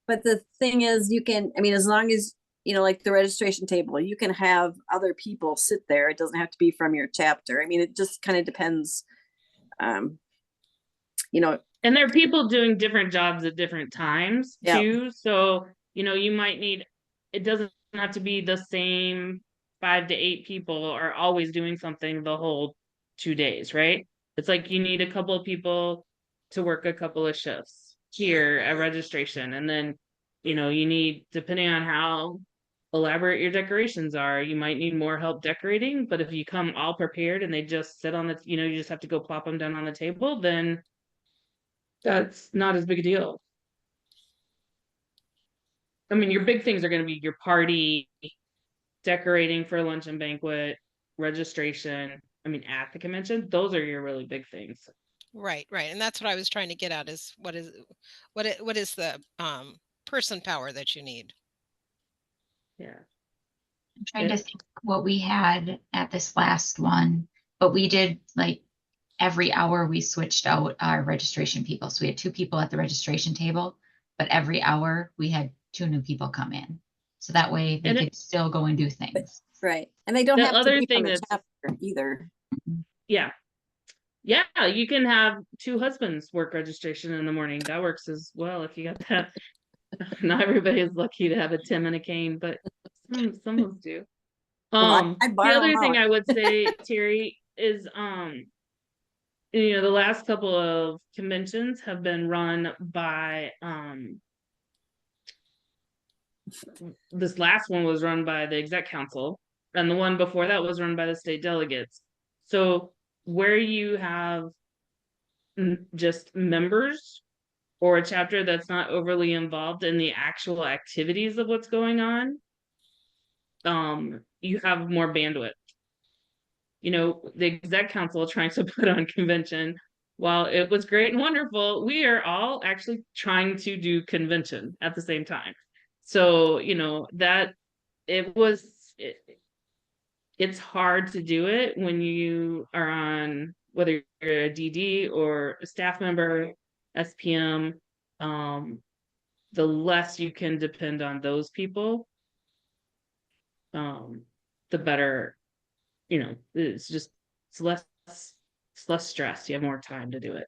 S21: but the thing is, you can, I mean, as long as, you know, like the registration table, you can have other people sit there. It doesn't have to be from your chapter. I mean, it just kind of depends, you know.
S5: And there are people doing different jobs at different times too. So, you know, you might need, it doesn't have to be the same 5 to 8 people are always doing something the whole 2 days, right? It's like you need a couple of people to work a couple of shifts here at registration. And then, you know, you need, depending on how elaborate your decorations are, you might need more help decorating. But if you come all prepared and they just sit on the, you know, you just have to go plop them down on the table, then that's not as big a deal. I mean, your big things are going to be your party, decorating for lunch and banquet, registration. I mean, at the convention, those are your really big things.
S4: Right, and that's what I was trying to get at, is what is the person power that you need?
S5: Yeah.
S2: I'm trying to think what we had at this last one, but we did like every hour we switched out our registration people. So we had 2 people at the registration table, but every hour we had 2 new people come in. So that way they could still go and do things.
S21: Right. And they don't
S5: The
S21: have to
S5: other
S21: be
S5: thing
S21: from a
S5: that's-
S21: chapter either.
S5: Yeah. Yeah, you can have 2 husbands work registration in the morning. That works as well if you got that. Not everybody is lucky to have a Tim and a Kane, but some of us do.
S21: Well, I
S5: The
S21: borrow
S5: other
S21: 'em
S5: thing
S21: out.
S5: I would say, Terry, is you know, the last couple of conventions have been run by this last one was run by the exec council, and the one before that was run by the state delegates. So where you have just members or a chapter that's not overly involved in the actual activities of what's going on, you have more bandwidth. You know, the exec council trying to put on convention, while it was great and wonderful, we are all actually trying to do convention at the same time. So, you know, that it's hard to do it when you are on, whether you're a DD or a staff member, SPM, the less you can depend on those people, the better, you know, it's less stress. You have more time to do it.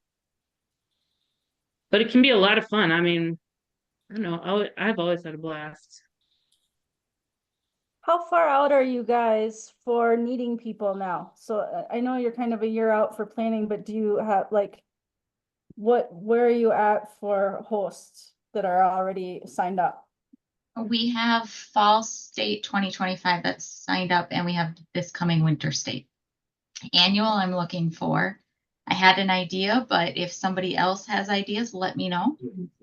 S5: But it can be a lot of fun. I mean, I don't know, I've always had a blast.
S3: How far out are you guys for needing people now? So I know you're kind of a year out for planning, but do you have like, where are you at for hosts that are already signed up?
S2: We have Fall State 2025 that's signed up, and we have this coming Winter State. Annual, I'm looking for. I had an idea, but if somebody else has ideas, let me know.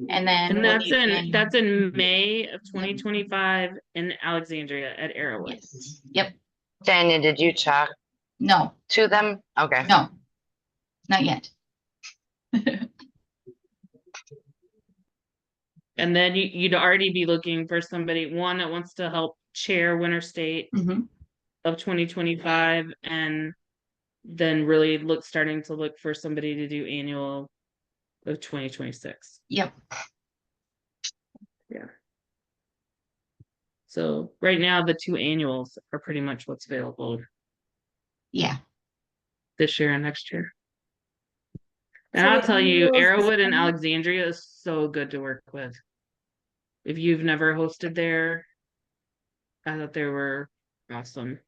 S2: And then
S5: And
S2: we'll do
S5: that's in May of 2025 in Alexandria at Arrowwood.
S2: Yes. Yep.
S10: Tanya, did you talk
S2: No.
S10: to them? Okay.
S2: No, not yet.
S5: And then you'd already be looking for somebody, one that wants to help chair Winter State of 2025, and then really starting to look for somebody to do annual of 2026.
S2: Yep.
S5: Yeah. So right now the 2 annuals are pretty much what's available.
S2: Yeah.
S5: This year and next year. And
S3: So
S5: I'll
S3: the
S5: tell you,
S3: annuals
S5: Arrowwood and
S3: come-
S5: Alexandria is so good to work with. If you've never hosted there, I thought they were awesome.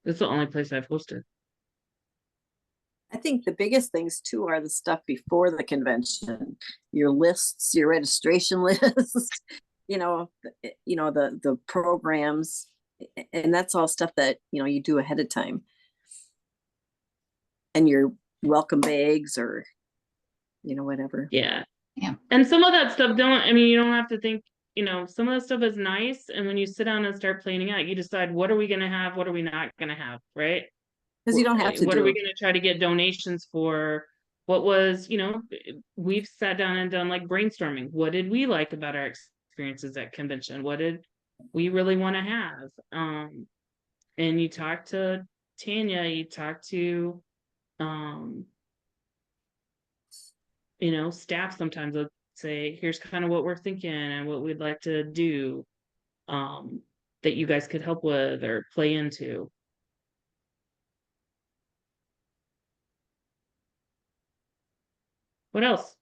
S5: It's the only place I've hosted.
S21: I think the biggest things too are the stuff before the convention, your lists, your registration lists, the programs, and that's all stuff that, you do ahead of time. And your welcome bags or, whatever.
S5: Yeah.
S2: Yeah.
S5: And some of that stuff you don't have to think, some of that stuff is nice. And when you sit down and start planning out, you decide, what are we going to have? What are we not going to have? Right.
S21: Because you don't have to
S5: What are we going to try to get donations for? What was, we've sat down and done like brainstorming. What did we like about our experiences at convention? What did we really want to have? And you talk to Tanya, you talk to, staff sometimes will say, here's kind of what we're thinking and what we'd like to do, that you guys could help with or play into. What else?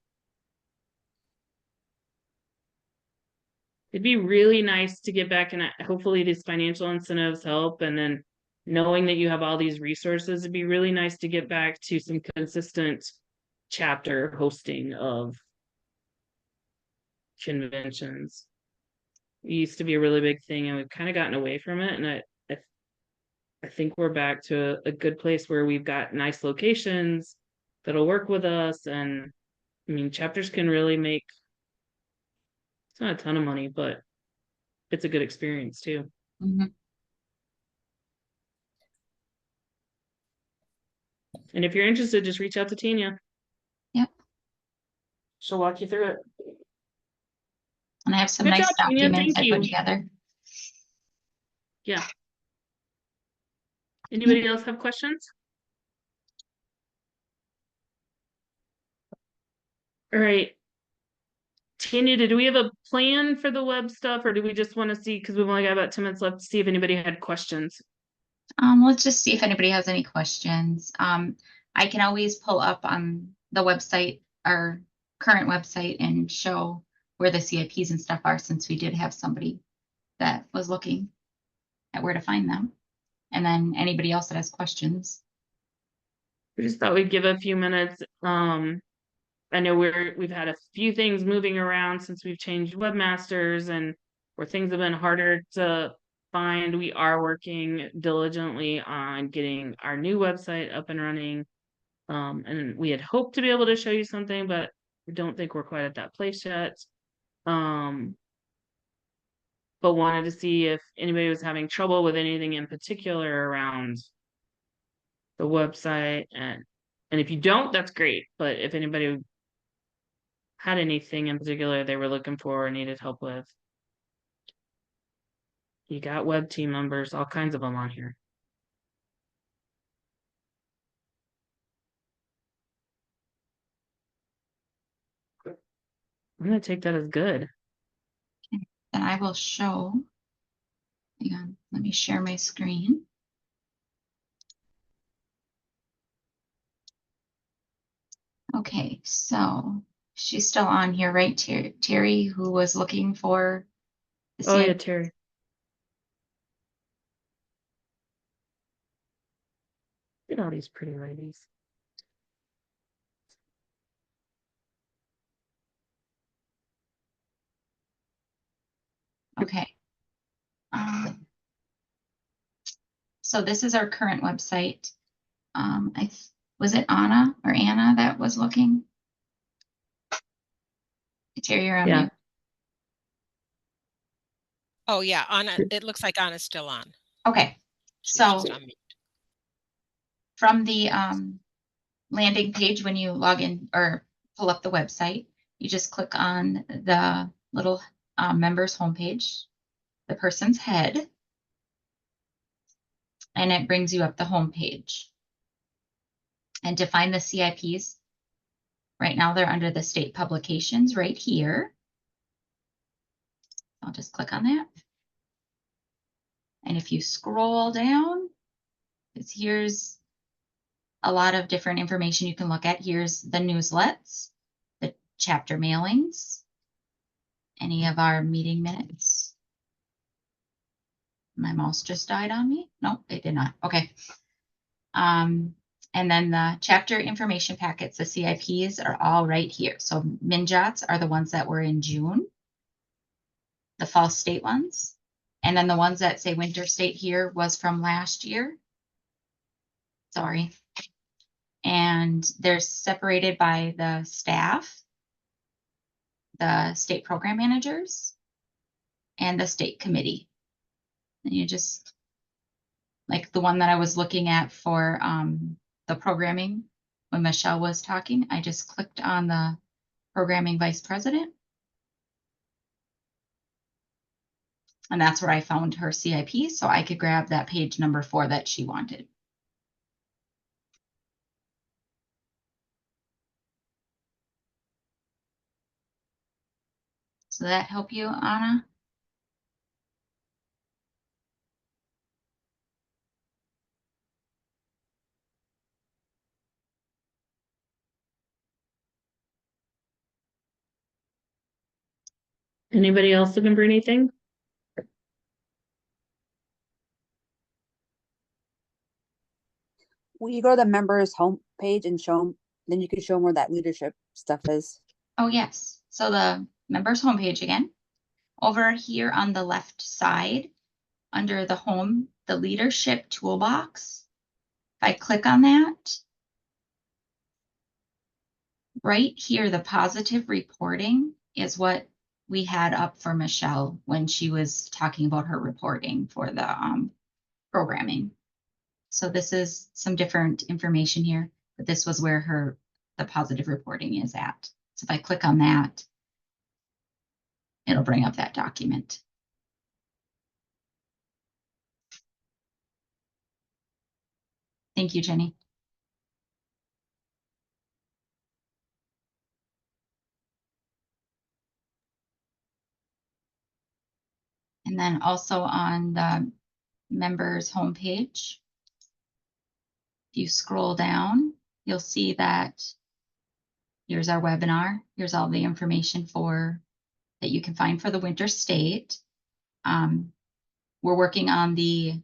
S5: It'd be really nice to get back, and hopefully these financial incentives help. And then knowing that you have all these resources, it'd be really nice to get back to some consistent chapter hosting of conventions. It used to be a really big thing, and we've kind of gotten away from it. And I think we're back to a good place where we've got nice locations that'll work with us. And chapters can really make, it's not a ton of money, but it's a good experience too. And if you're interested, just reach out to Tanya.
S2: Yep.
S5: She'll walk you through it.
S2: And I have some
S5: Good
S2: nice
S5: job, Tanya.
S2: documents
S5: Thank
S2: I put
S5: you.
S2: together.
S5: Yeah. Anybody else have questions? All right. Tanya, do we have a plan for the web stuff, or do we just want to see, because we've only got about 10 minutes left, to see if anybody had questions?
S2: Let's just see if anybody has any questions. I can always pull up on the website our current website and show where the CIPs and stuff are, since we did have somebody that was looking at where to find them. And then anybody else that has questions.
S5: We just thought we'd give a few minutes. I know we've had a few things moving around since we've changed webmasters, and where things have been harder to find. We are working diligently on getting our new website up and running. And we had hoped to be able to show you something, but we don't think we're quite at that place yet. But wanted to see if anybody was having trouble with anything in particular around the website, and if you don't, that's great. But if anybody had anything in particular they were looking for or needed help with, you got web team members, all kinds of them on here. I'm gonna take that as good.
S2: Then I will show. Hang on, let me share my screen. Okay, so she's still on here, right? Terry, who was looking for the
S5: Oh yeah,
S2: CIP.
S5: Terry. Look at all these pretty ladies.
S2: Okay. So this is our current website. Was it Anna or Anna that was looking? Terry, you're on
S5: Yeah.
S2: mute.
S4: Oh, yeah, Anna, it looks like Anna's still on.
S2: Okay,
S4: She's
S2: so
S4: just on mute.
S2: from the landing page, when you log in or pull up the website, you just click on the little members homepage, the person's head, and it brings you up the homepage. And to find the CIPs, right now they're under the state publications right here. I'll just click on that. And if you scroll down, here's a lot of different information you can look at. Here's the newsletters, the chapter mailings, any of our meeting minutes. My mouse just died on me. No, it did not. Okay. And then the chapter information packets, the CIPs, are all right here. So MnJOTs are the ones that were in June, the fall state ones. And then the ones that say winter state here was from last year. Sorry. And they're separated by the staff, the state program managers, and the state committee. And you just, like the one that I was looking at for the programming when Michelle was talking, I just clicked on the programming vice president. And that's where I found her CIP, so I could grab that page number 4 that she wanted. Does that help you, Anna?
S5: Anybody else looking for anything?
S13: Will you go to the members homepage and show them, then you can show them where that leadership stuff is.
S2: Oh, yes. So the members homepage again, over here on the left side, under the home, the leadership toolbox. If I click on that, right here, the positive reporting is what we had up for Michelle when she was talking about her reporting for the programming. So this is some different information here, but this was where the positive reporting is at. So if I click on that, it'll bring up that document. Thank you, Jenny. And then also on the members homepage, if you scroll down, you'll see that Here's our webinar. Here's all the information that you can find for the winter state. We're working on the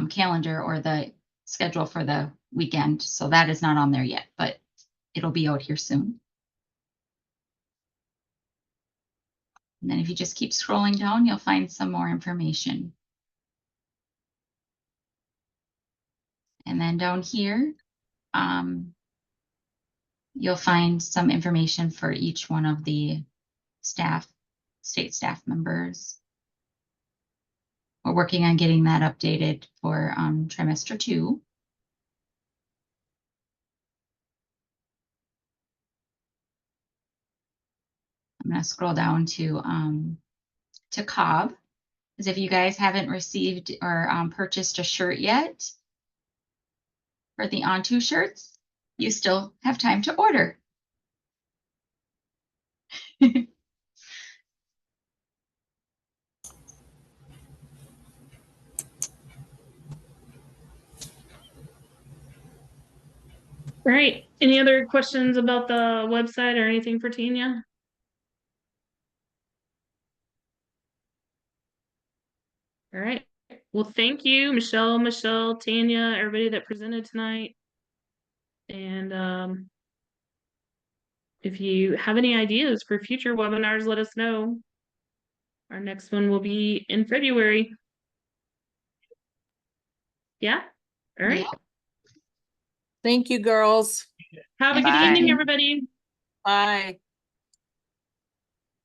S2: calendar or the schedule for the weekend, so that is not on there yet, but it'll be out here soon. And then if you just keep scrolling down, you'll find some more information. And then down here, you'll find some information for each one of the state staff members. We're working on getting that updated for trimester 2. I'm going to scroll down to Cobb, because if you guys haven't received or purchased a shirt yet for the On2 shirts, you still have time to order.
S5: All right. Any other questions about the website or anything for Tanya? All right. Well, thank you, Michelle, Tanya, everybody that presented tonight. And if you have any ideas for future webinars, let us know. Our next one will be in February. Yeah. All right.
S7: Thank you, girls.
S5: Have a good evening, everybody.
S7: Bye.